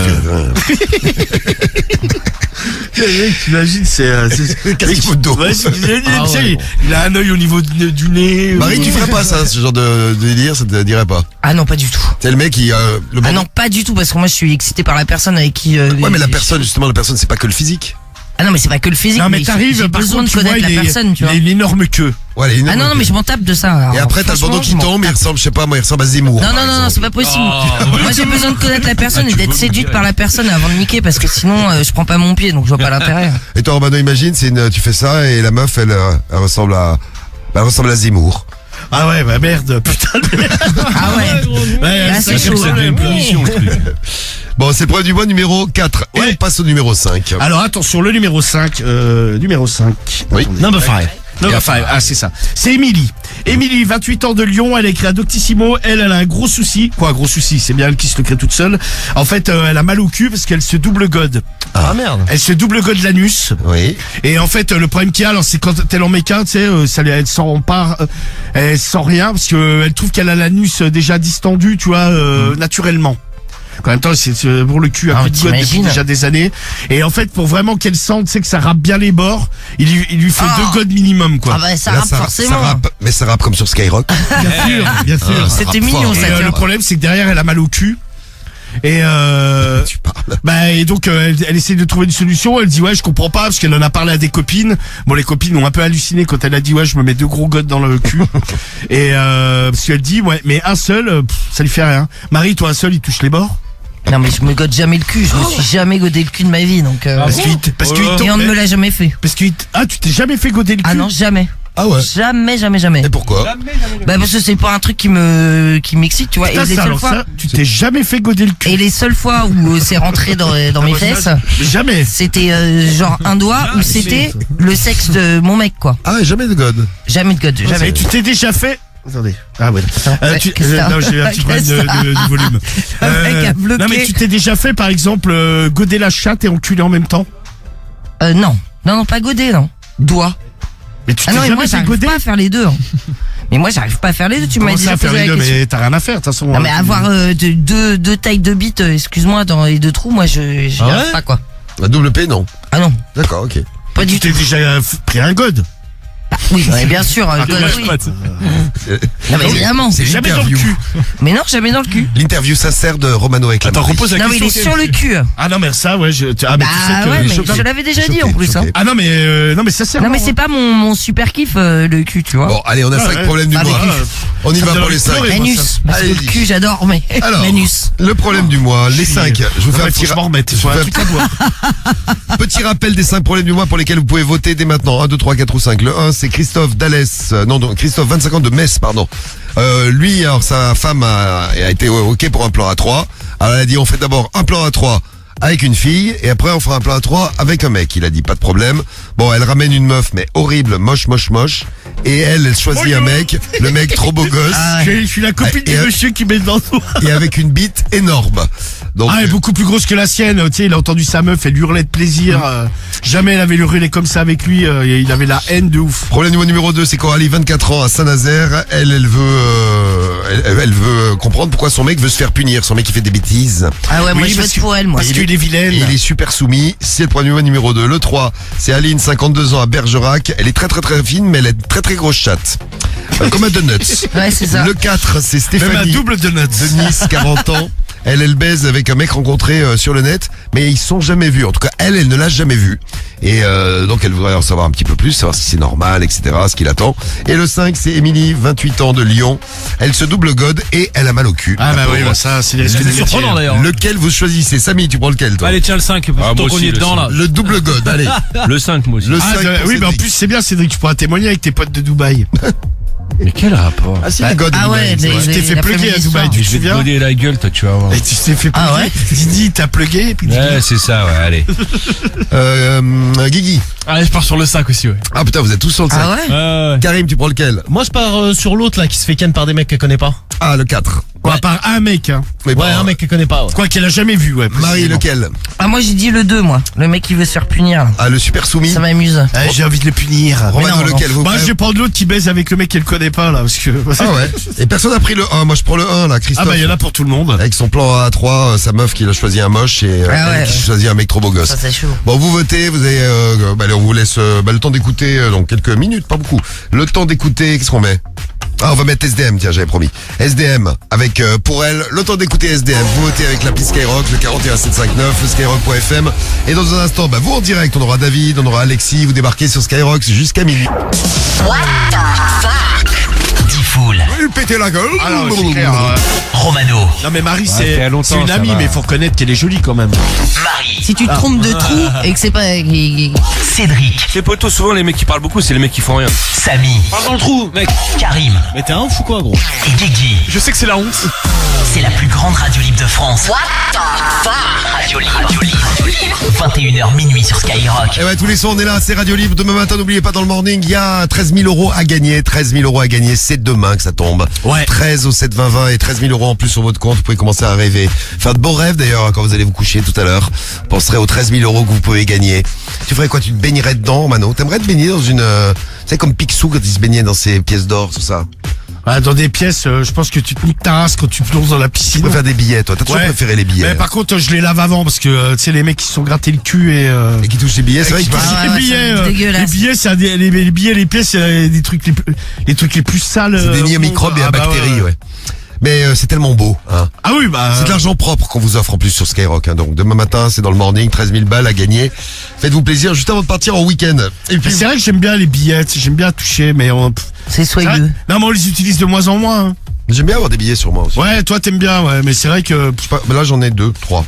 T'imagines, Qu'est-ce qu'il fout de dos? Ouais, tu sais, ouais, il a un œil au niveau du nez. Marie, tu ferais pas ça, ce genre de délire, ça te dirait pas. Ah non, pas du tout. C'est le mec qui, le Ah non, pas du tout, parce que moi je suis excité par la personne avec qui. Ouais, mais la personne, c'est pas que le physique. Ah non, mais c'est pas que le physique. Non, mais t'arrives, j'ai par besoin contre, de tu vois, connaître la personne, tu vois. il a une énorme queue. Ouais, elle est Ah énorme. non, mais je m'en tape de ça. Alors, Et après, t'as le bandeau franchement, qui je m'en tombe, il tape. ressemble, je sais pas, moi, il ressemble à Zemmour. Non, par non, non, exemple. c'est pas possible. Oh, Moi j'ai besoin de connaître la personne et tu d'être peux me séduite dire. par la personne avant de niquer parce que sinon je prends pas mon pied donc je vois pas l'intérêt. Et toi, Romano, imagine, tu fais ça et la meuf, elle ressemble à Zemmour. Ah ouais, bah merde, putain de merde. Ah ouais. Ouais, Là, ça, c'est chaud. c'est C'est bien. une punition, le truc. Bon, c'est le problème du mois numéro 4. Et Ouais. on passe au numéro 5. Alors attention, le numéro 5. Numéro 5. Oui. Attendez. Number 5. Number 5, ah c'est ça. C'est Émilie. Émilie, 28 ans de Lyon, elle a écrit à Doctissimo, elle a un gros souci. Quoi, un gros souci? C'est bien elle qui se le crée toute seule. En fait, elle a mal au cul parce qu'elle se double gode. Ah merde. Elle se double gode l'anus. Oui. Et en fait, le problème qu'il y a, alors c'est quand elle en met qu'un, tu sais, elle s'en part, elle sent rien parce que elle trouve qu'elle a l'anus déjà distendu, tu vois, naturellement. En même temps, c'est pour le cul à Ah, coup de gosse depuis t'imagines. déjà des années. Et en fait, pour vraiment qu'elle sente, tu sais que ça râpe bien les bords, il lui faut Ah. 2 godes minimum, quoi. Ah bah ça Là, rappe forcément. rappe, mais ça rappe comme sur Skyrock. Bien sûr. Ah, ça C'était rappe mignon, fort, ça, hein. Et le problème, c'est que derrière, elle a mal au cul. Et Tu parles. bah et donc elle essaie de trouver une solution. Elle dit ouais, je comprends pas parce qu'elle en a parlé à des copines. Bon, les copines ont un peu halluciné quand elle a dit ouais, je me mets 2 gros godes dans le cul. Et parce qu'elle dit ouais, mais un seul, ça lui fait rien. Marie, toi un seul, il touche les bords. Non mais je me gode jamais le cul, je me suis jamais godé le cul de ma vie donc. Parce qu'il Et on ne me l'a jamais fait. parce qu'il tu t'es jamais fait goder le cul. Ah non, jamais. Ah ouais. Jamais. Et pourquoi? Bah parce que c'est pas un truc qui m'excite, tu vois. Putain, Et les ça, seules alors fois. ça, tu t'es jamais fait goder le cul. Et les seules fois où c'est rentré dans mes fesses, Jamais. c'était genre un doigt ou c'était le sexe de mon mec quoi. Ah, jamais de God. Jamais de god, Et jamais. tu t'es déjà fait. Attendez. Ah ouais. Ouais, qu'est-ce que ça non, j'ai un petit problème de volume. Le mec a bloqué. Non mais tu t'es déjà fait par exemple goder la chatte et enculer en même temps. Non, pas godé, non. Doigt. Mais tu Ah t'es non, mais jamais moi fait j'arrive goder. pas à faire les deux. Hein. Mais moi j'arrive pas à faire les deux, tu m'as Comment ça, déjà faire posé les la deux, question. mais t'as rien à faire de toute façon. Non mais avoir deux tailles de bite, excuse-moi, dans les 2 trous, moi j'y Ah arrive ouais pas quoi. La double P, non. Ah non, D'accord, ok. pas Tu du tout. t'es déjà pris un god. Oui, mais bien sûr, god, oui. Non mais évidemment. C'est Jamais dans le l'interview. cul. Mais non, jamais dans le cul. L'interview sincère de Romano avec la Attends, Marie. repose la Non mais il question. est sur le cul. Ah non mais ça ouais mais tu sais Bah que ouais, mais choqué. je l'avais déjà dit Choqué, en plus. Hein. choqué. Ah non mais ça sert. Non mais c'est pas mon super kiff le cul, tu vois. Bon, allez, on a 5 ouais. problèmes du Ah, mois. mais On y Ça me va donne pour les envie de 5. pleurer. L'anus, parce que le Allez-y. cul j'adore, mais Alors, l'anus. le problème du mois, les 5. Je vous fais un petit, faut m'en remettre. je vous fais un petit rappel des 5 problèmes du mois pour lesquels vous pouvez voter dès maintenant. 1, 2, 3, 4 ou 5. Le 1, c'est Christophe Dallès. Christophe, 25 ans de Metz, pardon. Lui, alors sa femme a été OK pour un plan à 3. Alors elle a dit on fait d'abord un plan à 3 avec une fille et après on fera un plan à 3 avec un mec. Il a dit pas de problème. Bon, elle ramène une meuf mais horrible, moche. Et elle choisit un mec, le mec trop beau gosse Je suis la copine Et- du monsieur qui met dans tout. et avec une bite énorme. Donc Ah, elle est beaucoup plus grosse que la sienne. Tu sais, il a entendu sa meuf, elle hurlait de plaisir. Jamais elle avait hurlé comme ça avec lui. Il avait la haine de ouf. problème numéro 2, c'est Coralie, 24 ans, à Saint-Nazaire. Elle veut comprendre pourquoi son mec veut se faire punir. Son mec, il fait des bêtises. Ah ouais, moi Oui, je parce vote que- pour elle, moi. Parce qu'il est vilaine. Et il est super soumis. C'est le problème numéro 2. Le 3, c'est Aline, 52 ans, à Bergerac. Elle est très fine, mais elle est très grosse chatte. Comme un donut. Ouais, c'est ça. Le 4, c'est Même un Stéphanie double de notes. de Nice, 40 ans. Elle baise avec un mec rencontré sur le net, mais ils se sont jamais vus. En tout cas, elle ne l'a jamais vu. Et donc elle voudrait en savoir un petit peu plus, savoir si c'est normal, etc., ce qu'il attend. Et le 5, c'est Émilie, 28 ans de Lyon. Elle se double gode et elle a mal au cul. Ah La bah oui, pauvre. bah ça, c'est des risques de C'est métier. surprenant d'ailleurs. Lequel vous choisissez? Samy, tu prends lequel toi? Allez, tiens le 5, Ah, tant moi qu'on aussi, y est le dedans là. Le double gode, allez. Le 5, moi aussi. Le Ah, 5 pour oui, mais en Cédric. plus, c'est bien, Cédric, tu pourras témoigner avec tes potes de Dubaï. Mais quel rapport? Ah si, les godes. Ah ouais, c'est vrai. Tu t'es fait plugger à Dubaï, tu Mais te je vais te souviens? donner la gueule, toi, tu vas voir. Et tu t'es fait plugger. Ah ouais Didi, t'as plugué, et puis Ouais, c'est ça, ouais, allez. Guigui. Allez, je pars sur le 5 aussi, ouais. Ah putain, vous êtes tous sur le 5. Ah ouais Karim, tu prends lequel? Moi, je pars sur l'autre, là, qui se fait ken par des mecs qu'elle connaît pas. Ah, le 4. à part un mec, hein. Mais Ouais, un mec qu'elle connaît pas, ouais. Quoi qu'elle a jamais vu, ouais. Marie, précisément. lequel? Ah, moi j'ai dit le 2, moi. Le mec qui veut se faire punir. Ah, le super soumis. Ça m'amuse. Ah, j'ai envie de le punir. Romano, Mais non, lequel vous Moi, je vais prendre l'autre qui baise avec le mec qu'elle connaît pas, là, parce que. Ah ouais. Et personne n'a pris le 1. Moi, je prends le 1, là, Christophe. Ah bah, il y en a pour tout le monde. Avec son plan A3, sa meuf qui a choisi un moche et Ah ouais, elle qui ouais. choisit un mec trop beau gosse. Ça c'est chaud. Bon, vous votez, vous avez, allez, on vous laisse le temps d'écouter, donc quelques minutes, pas beaucoup. Le temps d'écouter, qu'est-ce qu'on met? Ah, on va mettre SDM, tiens, j'avais promis. SDM, avec, pour elle, le temps d'écouter SDM. Vous votez avec l'appli Skyrock, le 41759, le skyrock.fm. Et dans un instant, vous en direct, on aura David, on aura Alexis, vous débarquez sur Skyrock, c'est jusqu'à minuit. Diffoul, Oui, pétez la gueule. Ah non, c'est clair. Romano, Non, mais Marie, ça fait longtemps, c'est une ça amie, va. mais faut reconnaître qu'elle est jolie quand même. Marie, Si tu te trompes de trou et que c'est pas. Cédric, Les potos, souvent, les mecs qui parlent beaucoup, c'est les mecs qui font rien. Samy, Parle dans le trou, mec. Karim Mais t'es un ouf ou quoi, gros? et Guigui. Je sais que c'est la honte. C'est la plus grande radio libre de France. Radio libre. 21h minuit sur Skyrock. Eh ouais, tous les soirs, on est là, c'est Radio Libre. Demain matin, n'oubliez pas, dans le morning, il y a 13 000 euros à gagner. 13 000 euros à gagner, c'est demain que ça tombe. Ouais. 13 au 7 20 20 et 13 000 euros en plus sur votre compte. Vous pouvez commencer à rêver. Faire de beaux rêves d'ailleurs quand vous allez vous coucher tout à l'heure. Vous penserez aux 13 000 euros que vous pouvez gagner. Tu ferais quoi? Tu te baignerais dedans, Mano? T'aimerais te baigner dans une... tu sais, comme Picsou quand il se baignait dans ses pièces d'or, tout ça. Ah, dans des pièces, je pense que tu te niques ta race quand tu plonges dans la Tu piscine. peux faire des billets, toi. T'as toujours Ouais. préféré les billets. Mais par contre, je les lave avant parce que, tu sais, les mecs qui se sont grattés le cul et Et qui touchent les billets, c'est vrai qui que... touchent Ah ouais, les ouais, billets, c'est dégueulasse. les billets, c'est les billets, les pièces, c'est des trucs les trucs les plus sales. C'est des nids à au monde. microbes et à Ah bah bactéries, ouais. Mais c'est tellement beau, hein. Ah oui, bah. C'est de l'argent propre qu'on vous offre en plus sur Skyrock. Hein. Donc demain matin, c'est dans le morning, 13 000 balles à gagner. Faites-vous plaisir juste avant de partir en week-end. Et puis C'est vrai que j'aime bien les billets, tu sais, j'aime bien toucher, mais C'est c'est vrai- soyeux. non, mais on les utilise de moins en moins. Hein. j'aime bien avoir des billets sur moi aussi. Ouais, toi t'aimes bien, ouais, mais c'est vrai que, Je sais pas, mais là j'en ai 3.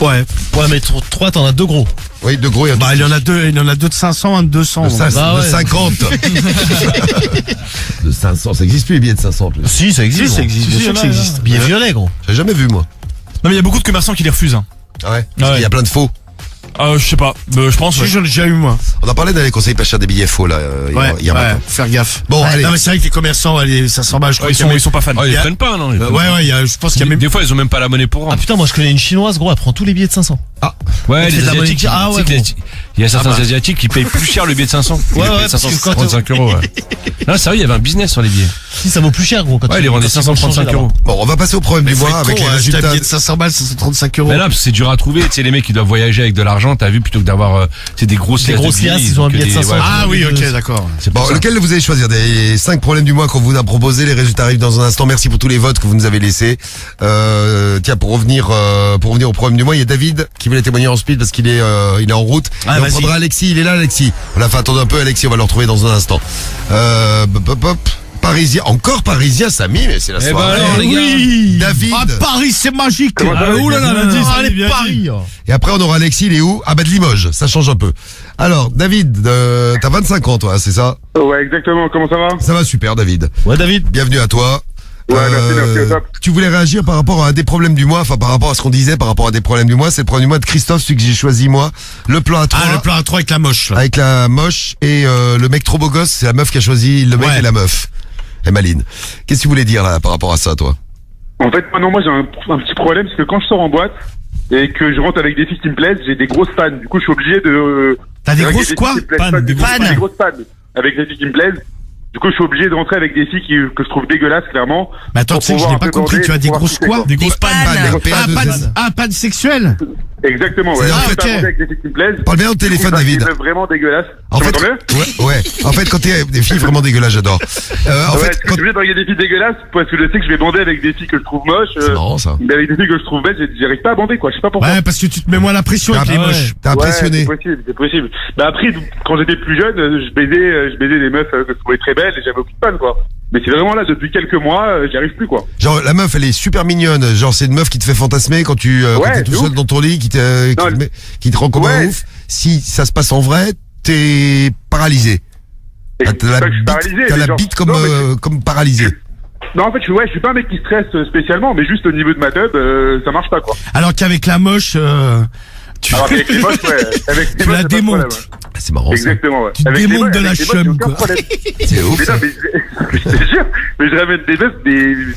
ouais. Ouais, mais 3, t'en as 2 gros. Oui, de gros et un Bah, il y en a deux de 500, un de 200. de, donc. Bah de ouais. 50. De 500, ça existe plus les billets de 500 en plus. Si, ça existe. Si, ça gros. existe, bien sûr que ça existe. Billet violet, gros. J'ai jamais vu moi. Non, mais il y a beaucoup de commerçants qui les refusent. Hein. Ah ouais. Parce Ouais. qu'il y a plein de faux. Je sais pas. Je pense. Si, Ouais. j'en ai déjà eu, moi. On a parlé d'aller conseiller pas cher des billets faux là. Il y a matin. faire gaffe. Bon, allez. Non, mais c'est vrai que les commerçants, les 500 balles, je crois Ouais, qu'il y a ils sont pas fans. Oh, ils y a- prennent pas, non? Ils prennent Ouais, pas. ouais, je pense qu'il y a même. Des fois, ils ont même pas la monnaie pour Ah rendre. putain, moi je connais une chinoise, gros, elle prend tous les billets de 500. Ouais, Elle fait les de la monnaie Asiatiques. qui- ah ouais, tu sais que les- gros. Il y a certains Ah bah. Asiatiques qui payent plus cher le billet de 500. Ils Ouais, le ouais, payent parce que 535 euros. Ouais. Non, sérieux, il y avait un business sur les billets. Si, ça vaut plus cher, gros. Quand Ouais, tu- ils les vendaient quand tu vas 535 changer, euros. Bon, on va passer au problème du Faut mois être avec con, les hein, résultats. un billet de 500 balles, 535 euros. Mais là, parce que c'est dur à trouver. Tu sais, les mecs qui doivent voyager avec de l'argent, t'as vu, plutôt que d'avoir des grosses Des liasses de grosses billets, liasses, ils ont un que billet de des- 500. ouais, Ah oui, ok, d'accord. c'est pour Bon, ça. lequel vous allez choisir des 5 problèmes du mois qu'on vous a proposé? Les résultats arrivent dans un instant. Merci pour tous les votes que vous nous avez laissés. Tiens, pour revenir au problème du mois, il y a David qui voulait témoigner en speed parce qu'il est en route. Ah, Et on vas-y. prendra Alexis. Il est là, Alexis. On a fait attendre un peu, Alexis. On va le retrouver dans un instant. Parisien, encore parisien, Samy, mais c'est la Eh ben soirée. alors, les gars. Oui. David. Ah, Paris, c'est magique. Ah, oulala, lundi, Ah, c'est allez, bien Paris. Et après, on aura Alexis. Il est où? Ah bah de Limoges. Ça change un peu. Alors, David, t'as 25 ans, toi, c'est ça? Ouais, exactement. Comment ça va? Ça va super, David. Ouais, David. Bienvenue à toi. Ouais, merci, au top. Tu voulais réagir par rapport à des problèmes du mois, enfin par rapport à ce qu'on disait, par rapport à des problèmes du mois. C'est le problème du mois de Christophe, celui que j'ai choisi moi. Le plan à 3 Ah, le plan A3 avec la moche, là. avec la moche et le mec trop beau gosse, c'est la meuf qui a choisi le mec Ouais. et la meuf. Et Maline. Qu'est-ce que tu voulais dire là par rapport à ça, toi? En fait, moi j'ai un petit problème, parce que quand je sors en boîte et que je rentre avec des filles qui me plaisent, j'ai des grosses pannes. Du coup, je suis obligé de... T'as des avec grosses filles quoi? qui me plaisent Pannes, pas, des grosses grosses pannes. pannes. Des grosses pannes. Avec les filles qui me plaisent. Du coup, je suis obligé de rentrer avec des filles que je trouve dégueulasses, clairement. Mais attends, Pour tu sais que je pouvoir n'ai pas un peu compris, bander, tu as des pouvoir grosses kiffer, quoi? Des grosses pannes. Panne sexuelle? Exactement, ouais. C'est-à-dire, Je en peux fait, pas bander avec des filles qui me plaisent. Parle bien au téléphone, Du coup, David. Des meufs vraiment dégueulasses. En Tu fait, m'entends bien? ouais. En fait, quand t'es des filles vraiment dégueulasses, j'adore. En Ouais, fait, je quand... suis obligé de regarder des filles dégueulasses parce que je sais que je vais bander avec des filles que je trouve moches. C'est marrant, ça. Mais avec des filles que je trouve belles, j'arrive pas à bander, quoi. Je sais pas pourquoi. Ouais, parce que tu te mets moins la pression avec les moches. T'es impressionné. Ouais, c'est possible. Bah après, quand j'étais plus jeune, je baisais des meufs que je trouvais très belles et j'avais aucune panne, quoi. Mais c'est vraiment là, depuis quelques mois, j'y arrive plus, quoi. Genre, la meuf, elle est super mignonne. Genre, c'est une meuf qui te fait fantasmer quand quand t'es tout c'est seul ouf. dans ton lit, qui te rend comme un Ouais. ouf. Si ça se passe en vrai, t'es paralysé. Et T'as c'est la pas que je suis bite, paralysé, t'as mais la genre- bite comme, non, mais comme paralysée. Non, en fait, je suis pas un mec qui stresse spécialement, mais juste au niveau de ma teub, ça marche pas, quoi. Alors qu'avec la moche, tu, Alors avec les moches, ouais. Avec les tu moches, la c'est pas de démontes. problème, ouais. Ah, c'est marrant, ça. Exactement, ouais. Tu te Avec les démontes moches, de la avec les moches, j'ai chum, aucun quoi. problème. C'est ouf, Mais ça. non, mais je te jure, mais je ramène des meufs,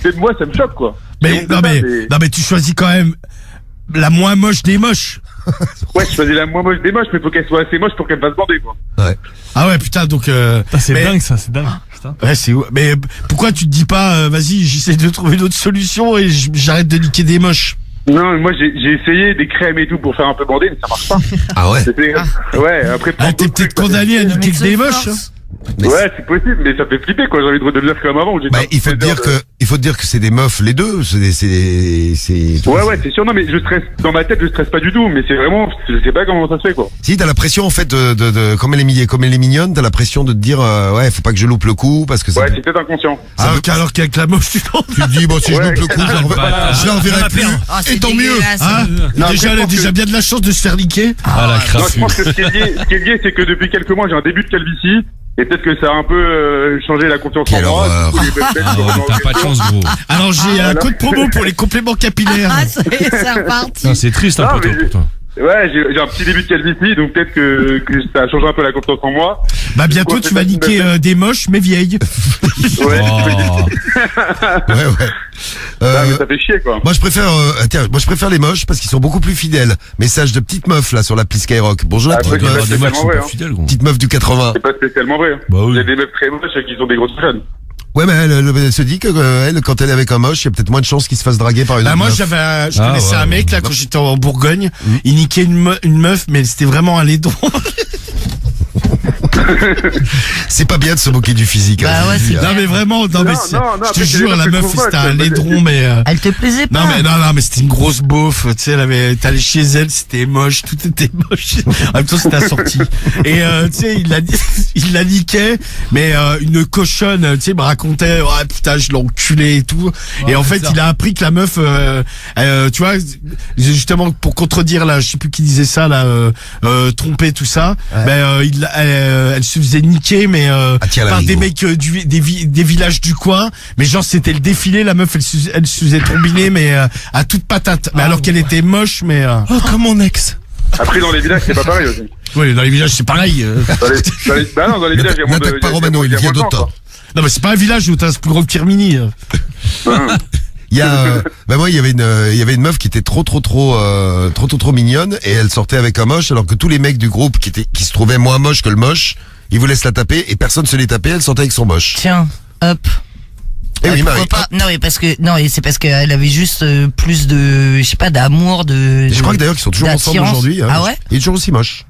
même moi, ça me choque, quoi. Mais, J'ai honte de non, ça, mais, non, mais tu choisis quand même la moins moche des moches. Ouais, je choisis la moins moche des moches, mais faut qu'elle soit assez moche pour qu'elle me fasse bander, quoi. Ah ouais, putain, donc, Putain, c'est mais- dingue ça, c'est dingue. Putain. ouais, mais pourquoi tu te dis pas, vas-y, j'essaie de trouver une autre solution et j'arrête de niquer des moches? Non, mais moi, j'ai essayé des crèmes et tout pour faire un peu bander, mais ça marche pas. Ah ouais. Ouais, après, Ah, t'es peut-être condamné à Le niquer mec que des se moches. force. Mais Ouais, c'est possible, mais ça fait flipper, quoi. J'ai envie de redevenir comme avant. Où j'étais Bah, un il faut te plaisir dire que c'est des meufs, les deux. Ouais, c'est sûr. Non, mais je stresse, dans ma tête, je stresse pas du tout, mais c'est vraiment, je sais pas comment ça se fait, quoi. Si, t'as la pression, en fait, comme elle est mignonne, t'as la pression de te dire, ouais, faut pas que je loupe le coup, parce que ça. Ouais, c'est peut-être inconscient. Alors qu'avec la moche, tu t'en Tu te dis, bon, si je Ouais. loupe le coup, je l'enverrai plus. Ah, c'est Et tant mieux. dégueulasse. hein? Non, Déjà, après, elle a je pense déjà que- bien de la chance de se faire niquer. Ah, la Non, je crapule. pense que ce qui est lié, c'est que depuis quelques mois, j'ai un début de calvitie. Et peut-être que ça a un peu changé la confiance Quelle en moi. horreur. Du coup, les meufs belles Ah sont ouais, dans t'as le pas de réseau. chance, gros. Alors, j'ai un voilà. code promo pour les compléments capillaires. Ah, c'est reparti. Putain, c'est triste un Non, peu mais pour toi. Ouais, j'ai un petit début de calvitie, donc peut-être que ça a changé un peu la confiance en moi. Bah, bientôt, Ouais, tu vas c'est niquer des moches, mais vieilles. Ouais, Oh. Ouais. Ah, mais ça fait chier, quoi. Moi je préfère les moches parce qu'ils sont beaucoup plus fidèles. Message de petite meuf là sur l'appli Skyrock. Bonjour la Ah, petite peut-être. meuf. Des mecs qui sont ouais, pas hein. fidèles, gros. Petite meuf du 80. C'est pas spécialement vrai. Bah oui. Il y a des meufs très moches qui ont des grosses jeunes. Ouais, mais elle se dit que elle, quand elle est avec un moche, il y a peut-être moins de chances qu'il se fasse draguer par une Bah, autre moi, meuf. je Ah, connaissais ouais, un mec, là, ouais. quand j'étais en Bourgogne. Il niquait une meuf, mais c'était vraiment un laidron. C'est pas bien de se moquer du physique. Bah hein, ouais, je vous dis, c'est hein. Non, mais vraiment, non, mais non, c'est- non, je te après, c'est jure, des la meufs meuf, que je trouve c'était un moches, laidron, mais, Elle te plaisait pas? non, mais c'était une grosse beauf, tu sais, t'allais chez elle, c'était moche, tout était moche. En même temps, c'était assorti. Et, tu sais, il la niquait, mais, une cochonne, tu sais, me racontait, ouais, putain, je l'ai enculé et tout. Et en fait, il a appris que la meuf, tu vois, justement, pour contredire, là, je sais plus qui disait ça, là, tromper, tout ça, ben, elle se faisait niquer, mais, tiens, la par des Rigo. mecs des villages du coin, mais genre c'était le défilé, la meuf elle se faisait trombiner mais à toute patate, mais alors qu'elle était moche, mais Oh, comme mon ex. Après, dans les villages, c'est pas pareil aussi. oui, dans les villages c'est pareil. Bah non, dans les villages, il y a moins de. N'attaque pas il y a Romano, il moins vient de gens, d'autres. quoi. Non mais c'est pas un village où t'as ce plus gros que Firmini. Il y a, moi, il y avait une meuf qui était trop mignonne et elle sortait avec un moche alors que tous les mecs du groupe qui se trouvaient moins moches que le moche, ils voulaient se la taper et personne se les tapait, elle sortait avec son moche. Tiens, hop. Eh oui, Pourquoi Marie. pas? Non, mais parce que, non, et c'est parce qu'elle avait juste plus de, je sais pas, d'amour, Et je crois que d'ailleurs qu'ils sont toujours ensemble d'attirance. aujourd'hui. Hein. Ah ouais? Il est toujours aussi moche.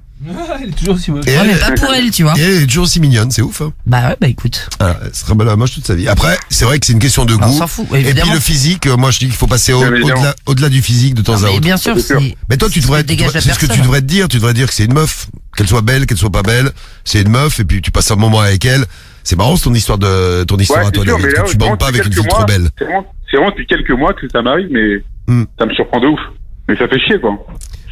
Il est toujours aussi moche. Et Ouais, mais elle, pas pour elle, tu vois. et elle est toujours aussi mignonne, c'est ouf. Hein. Bah ouais, bah écoute. Voilà, elle sera moche toute sa vie. Après, c'est vrai que c'est une question de On goût. s'en fout, Et puis évidemment. le physique, moi je dis qu'il faut passer Bien évidemment. au-delà du physique de temps à Mais autre. bien sûr, C'est sûr. Mais toi, tu devrais, dégage la c'est ce que tu personne. devrais te dire. Tu devrais dire que c'est une meuf, qu'elle soit belle, qu'elle soit pas belle, c'est une meuf, et puis tu passes un moment avec elle. C'est marrant, c'est ton histoire Ouais, à toi, c'est sûr, David, mais là, que tu bandes pas avec une depuis fille quelques trop mois, belle. C'est vraiment depuis quelques mois que ça m'arrive, mais ça me surprend de ouf. Mais ça fait chier, quoi.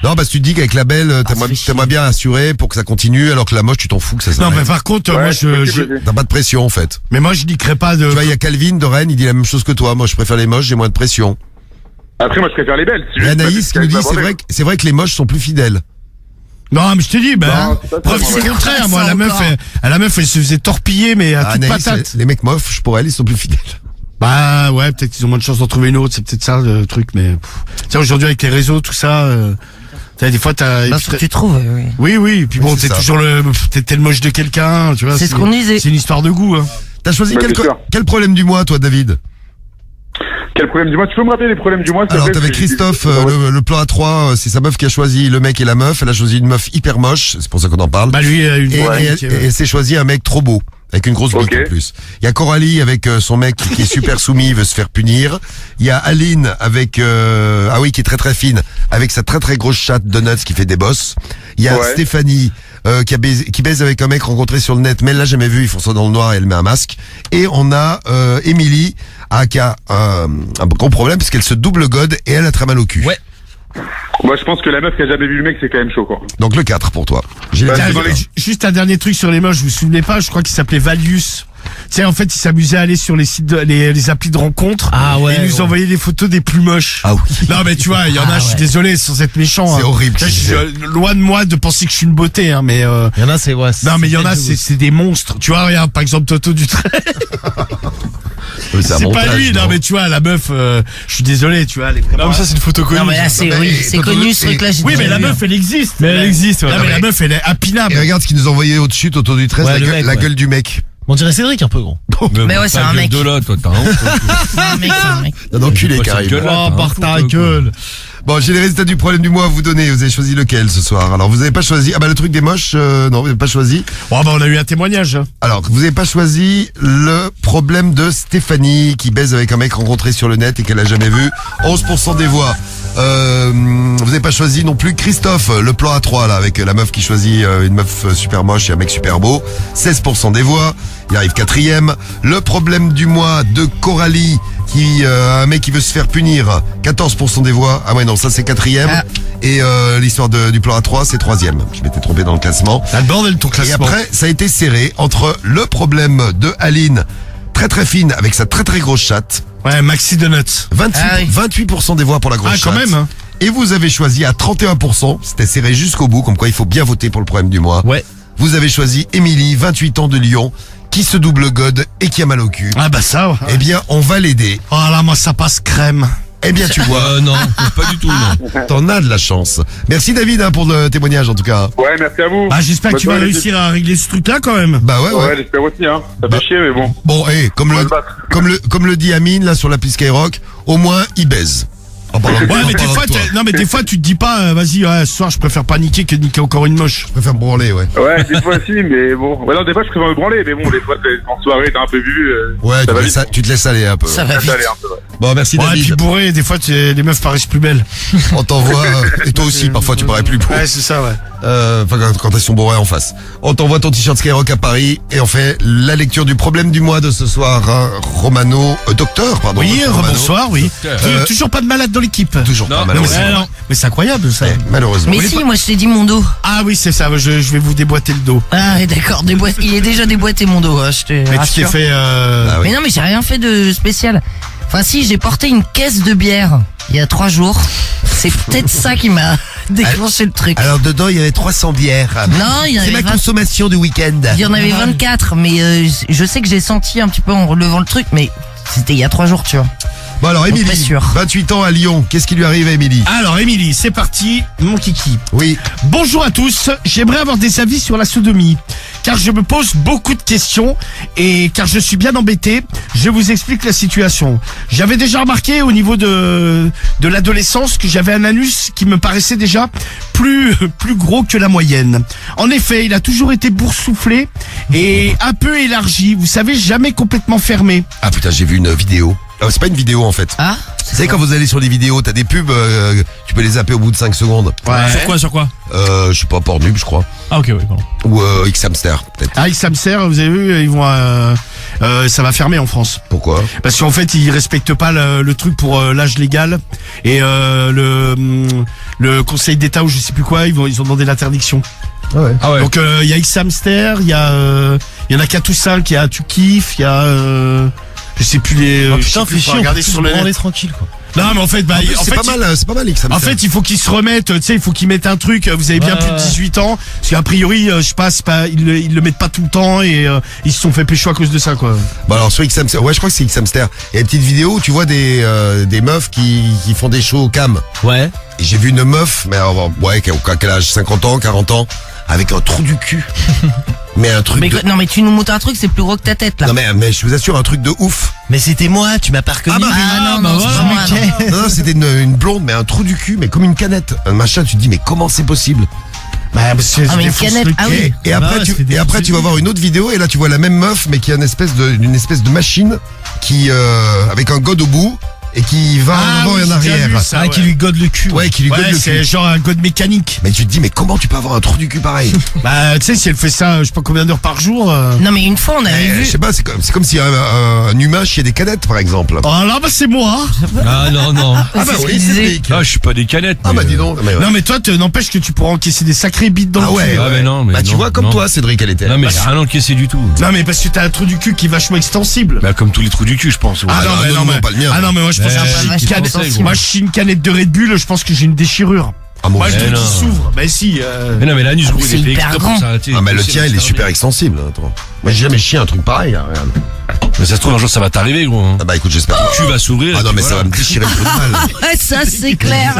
Non, parce que tu te dis qu'avec la belle, ça fait chier. t'aimerais bien assurer pour que ça continue, alors que la moche, tu t'en fous que ça Non s'arrête. mais par contre Ouais, moi c'est possible aussi. T'as pas de pression, en fait. je niquerais pas de. Tu vois, il y a Calvin de Rennes, il dit la même chose que toi. Moi, je préfère les moches, j'ai moins de pression. Après, moi, je préfère les belles. Et Anaïs qui nous dit, c'est vrai que les moches sont plus fidèles. Non mais je te dis, ben, Non, c'est pas preuve ça, du moi. contraire, moi Ça la meuf, encore. la meuf elle se faisait torpiller mais à toute Anaïs, patate. les mecs moches, pour elle, ils sont plus fidèles. Bah ouais, peut-être qu'ils ont moins de chances d'en trouver une autre, c'est peut-être ça le truc, mais tiens aujourd'hui avec les réseaux tout ça, des fois t'as. Bah, ce que tu trouves, oui. Oui, et puis Oui, bon, c'est t'es ça. toujours t'es le moche de quelqu'un, tu vois. C'est ce qu'on disait. C'est une histoire de goût, hein. T'as choisi Bah, bien sûr. quel problème du mois, toi, David? Quel problème du mois? Tu peux me rappeler les problèmes du mois? s'il te Alors, plaît, t'avais parce que j'ai- Christophe, le plan A3, c'est sa meuf qui a choisi le mec et la meuf. Elle a choisi une meuf hyper moche, c'est pour ça qu'on en parle. Bah lui, une Et, voix, et elle s'est choisi un mec trop beau, avec une grosse bite Ok. en plus. Il y a Coralie avec son mec qui est super soumis, il veut se faire punir. Il y a Aline avec, qui est très très fine, avec sa très très grosse chatte Donuts qui fait des bosses. Il y a Ouais. Stéphanie qui baise avec un mec rencontré sur le net, mais elle l'a jamais vu, ils font ça dans le noir et elle met un masque. Et on a Émilie qui a un gros problème parce qu'elle se double gode et elle a très mal au cul. Ouais. Moi, je pense que la meuf qui a jamais vu le mec, c'est quand même chaud, quoi. Donc le 4 pour toi. J'ai Bah, les- c'est dans les- Juste un dernier truc sur les moches, vous vous souvenez pas, je crois qu'il s'appelait Valius. Tu sais, en fait, il s'amusait à aller sur les sites, les applis de rencontres. Ah ouais, Et il nous ouais. envoyait des photos des plus moches. Ah oui. Non, mais tu vois, il y en a, je suis désolé, sans être méchant. C'est horrible, Je je suis disais. loin de moi de penser que je suis une beauté, hein, mais Il y en a, c'est, ouais. non, mais il y en a, c'est des monstres. Tu vois, regarde, par exemple, Toto Dutray. un C'est pas montage, lui, non, mais tu vois, la meuf, je suis désolé, tu vois, elle est vraiment... Non, mais ça, c'est une photo connue. Non, mais là, ça. c'est, mais- oui, et c'est Toto- connu ce et- truc-là. j'ai Oui, déjà mais la vu. vu. meuf, elle existe. Mais elle existe, ouais. Non, mais la meuf, elle est Et impinable. regarde ce qu'ils nous ont envoyé au-dessus, Toto du 13, Ouais, la, le gueule, mec, la ouais. gueule du mec. On dirait Cédric un peu, gros. Mais ouais, c'est un mec. De là, toi, t'as honte, toi. C'est un mec, c'est un mec. Un enculé, Pas cette Karim. gueule-là, Oh, t'as par un ta fou, gueule. Bon, j'ai les résultats du problème du mois à vous donner. Vous avez choisi lequel ce soir? Alors, vous avez pas choisi... Ah bah, le truc des moches, non, vous avez pas choisi. Oh, bah, on a eu un témoignage. hein. Alors, vous avez pas choisi le problème de Stéphanie qui baise avec un mec rencontré sur le net et qu'elle a jamais vu. 11% des voix. Vous avez pas choisi non plus Christophe, le plan A3 là, avec la meuf qui choisit une meuf super moche et un mec super beau. 16% des voix. Il arrive 4e. Le problème du mois de Coralie qui a un mec qui veut se faire punir. 14% des voix. Ah ouais non, ça c'est 4e. Ah. Et l'histoire du plan A3 c'est 3e. Je m'étais trompé dans le classement. T'as le bordel, ton Et classement. après, ça a été serré entre le problème de Aline, très très fine, avec sa très très grosse chatte, Ouais, Maxi Donuts. 28% des voix pour la grosse Ah, chatte. quand même, hein. Et vous avez choisi à 31%, c'était serré jusqu'au bout, comme quoi il faut bien voter pour le problème du mois. Ouais. Vous avez choisi Émilie, 28 ans de Lyon, qui se double gode et qui a mal au cul. Ah, bah, ça, ouais. Eh bien, on va l'aider. Oh là, moi, ça passe crème. Eh bien, tu vois, Non, pas du tout, non. t'en as de la chance. Merci David hein, pour le témoignage en tout cas. Ouais, merci à vous. Bah, j'espère que tu vas Bonne soirée, réussir à régler ce truc-là, quand même. Bah ouais, l'équipe. ouais. Ouais, j'espère aussi, hein. Ça fait chier, mais bon. Bon, On va se battre. comme le dit Amine là sur l'appli Skyrock, au moins il baise. En parlant de- Ouais, en mais des parlant fois, de toi. non, mais des fois, tu te dis pas, vas-y, ouais, ce soir, je préfère pas niquer que de niquer encore une moche. Je préfère me branler, ouais. Ouais, des fois aussi, mais bon. Ouais, non, des fois, je préfère me branler, mais bon, des fois, en soirée, t'as un peu vu. Ouais, ça va tu, vite. tu te laisses aller un peu. Ça va Ça vite. allait un peu, ouais. Bon, merci Ouais, et puis David. bourré, des fois, les meufs paraissent plus belles. On t'envoie, et toi aussi, parfois tu parais plus beau. Ouais, c'est ça, ouais. Enfin, quand elles sont bourrées en face. On t'envoie ton t-shirt Skyrock à Paris et on fait la lecture du problème du mois de ce soir. Hein. Romano, docteur, pardon. Oui, docteur Romano. bonsoir, oui. Euh, Toujours pas de malade dans l'équipe. Toujours Non, pas, mais malheureusement. non. Mais c'est incroyable, ça. Malheureusement. Mais si, moi, je t'ai dit mon dos. Ah oui, c'est ça, je vais vous déboîter le dos. Ah, oui, d'accord, il est déjà déboîté mon dos, hein, je te Mais tu t'es rassure. fait... Ah oui. Mais non, mais j'ai rien fait de spécial. Enfin, si, j'ai porté une caisse de bière il y a 3 jours. C'est peut-être ça qui m'a déclenché le truc. Alors dedans, il y avait 300 bières. Non, il y en C'est avait ma 20 consommation du week-end. il y en avait 24, mais je sais que j'ai senti un petit peu en relevant le truc, mais c'était il y a 3 jours, tu vois. Bon alors, Donc, Émilie, pas sûr. 28 ans à Lyon. Qu'est-ce qui lui arrive à Émilie? Alors, Émilie, c'est parti, mon kiki. Oui. Bonjour à tous, j'aimerais avoir des avis sur la sodomie, car je me pose beaucoup de questions et car je suis bien embêté, je vous explique la situation. J'avais déjà remarqué au niveau de l'adolescence que j'avais un anus qui me paraissait déjà plus gros que la moyenne. En effet, il a toujours été boursouflé et un peu élargi, vous savez, jamais complètement fermé. Ah putain, j'ai vu une vidéo. C'est pas une vidéo en fait. Ah, Vous savez quand vous allez sur des vidéos, t'as des pubs, tu peux les zapper au bout de 5 secondes. Sur quoi Je sais pas, Pornhub je crois. Ah, ok, oui, pardon. Ou X-Hamster peut-être. Ah, X-Hamster, vous avez vu, ils vont, ça va fermer en France. Pourquoi? Parce qu'en fait, ils respectent pas le truc pour l'âge légal et le Conseil d'État ou je sais plus quoi, ils ont demandé l'interdiction. Ah ouais. Donc il y a X-Hamster, il y en a 4 ou 5, il y a Tu kiffes, il y a je sais plus les. Oh je sais putain, plus, fais faut chier, on regarder peut sur se le branler net. tranquille, quoi. Non, mais en fait, bah, C'est pas mal X-Hamster. en fait, il faut qu'ils se remettent, tu sais, il faut qu'ils mettent un truc, vous avez bien Ouais, plus de ouais. 18 ans, parce qu'a priori, je sais pas, c'est pas, ils le mettent pas tout le temps et ils se sont fait pécho à cause de ça, quoi. Bon alors sur X-Hamster, ouais je crois que c'est X-Hamster. Il y a une petite vidéo où tu vois des meufs qui font des shows au cam. Ouais. Et j'ai vu une meuf, mais alors, ouais, qui a quel âge, 50 ans, 40 ans, avec un trou du cul. Mais un truc Mais de... non, mais tu nous montres un truc, c'est plus gros que ta tête là. Non mais je vous assure, un truc de ouf. Mais c'était moi, tu m'as pas reconnu. Ah non, c'est pas moi, non. Non, c'était une blonde, mais un trou du cul, mais comme une canette. Un machin, tu te dis, mais comment c'est possible? Bah, parce que Ah, mais une défonce canette, le ah cul. oui. Et après, Ouais, c'est des tu vas voir une autre vidéo, et là, tu vois la même meuf, mais qui a une espèce de machine qui, avec un god au bout, et qui va en avant et en j'ai déjà arrière. vu ça, Ah, qui lui gode le cul. Ouais, qui lui gode le c'est cul. genre un god mécanique. Mais tu te dis, mais comment tu peux avoir un trou du cul pareil? Bah, tu sais, si elle fait ça, je sais pas combien d'heures par jour. Non, mais une fois, on avait Je vu. sais pas, c'est comme si un humain chiait des canettes, par exemple. Oh là, bah, c'est moi. Ah non, non. Ah bah c'est ce oui, qu'il disait. Cédric. Ah, je suis pas des canettes. Ah mais, bah dis donc. Mais ouais. Non, mais toi, n'empêche que tu pourras encaisser des sacrés bites dans Ah le ouais, cul. Ah, mais non, mais bah tu non, vois, comme non. toi, Cédric, elle était. Non, mais Bah, j'ai rien encaissé du tout. Non, mais parce que t'as un trou du cul qui est vachement extensible. Bah, comme tous les trous du cul, je pense. ouais. Ah non, pas le mien. Ah non, mais moi, je pense Mais que c'est j'ai une vachement canette. sensible. Moi, je suis une canette de Red Bull, je pense que j'ai une déchirure. Ah, moi Moi, aussi. le truc non. qui s'ouvre. Bah, si. Mais non, mais l'anus, gros, c'est il est fait hyper exprès grand. pour s'arrêter. Ah, mais le C'est tien, il est fermé. super extensible. Attends. Moi, j'ai jamais chié un truc pareil, là, regarde. Mais ça se trouve, un jour, ça va t'arriver, gros. hein. Ah bah écoute, j'espère. Le cul va s'ouvrir. Ah et non, puis mais ça voilà. va me déchirer le trou de balle. Ouais, ça, c'est clair.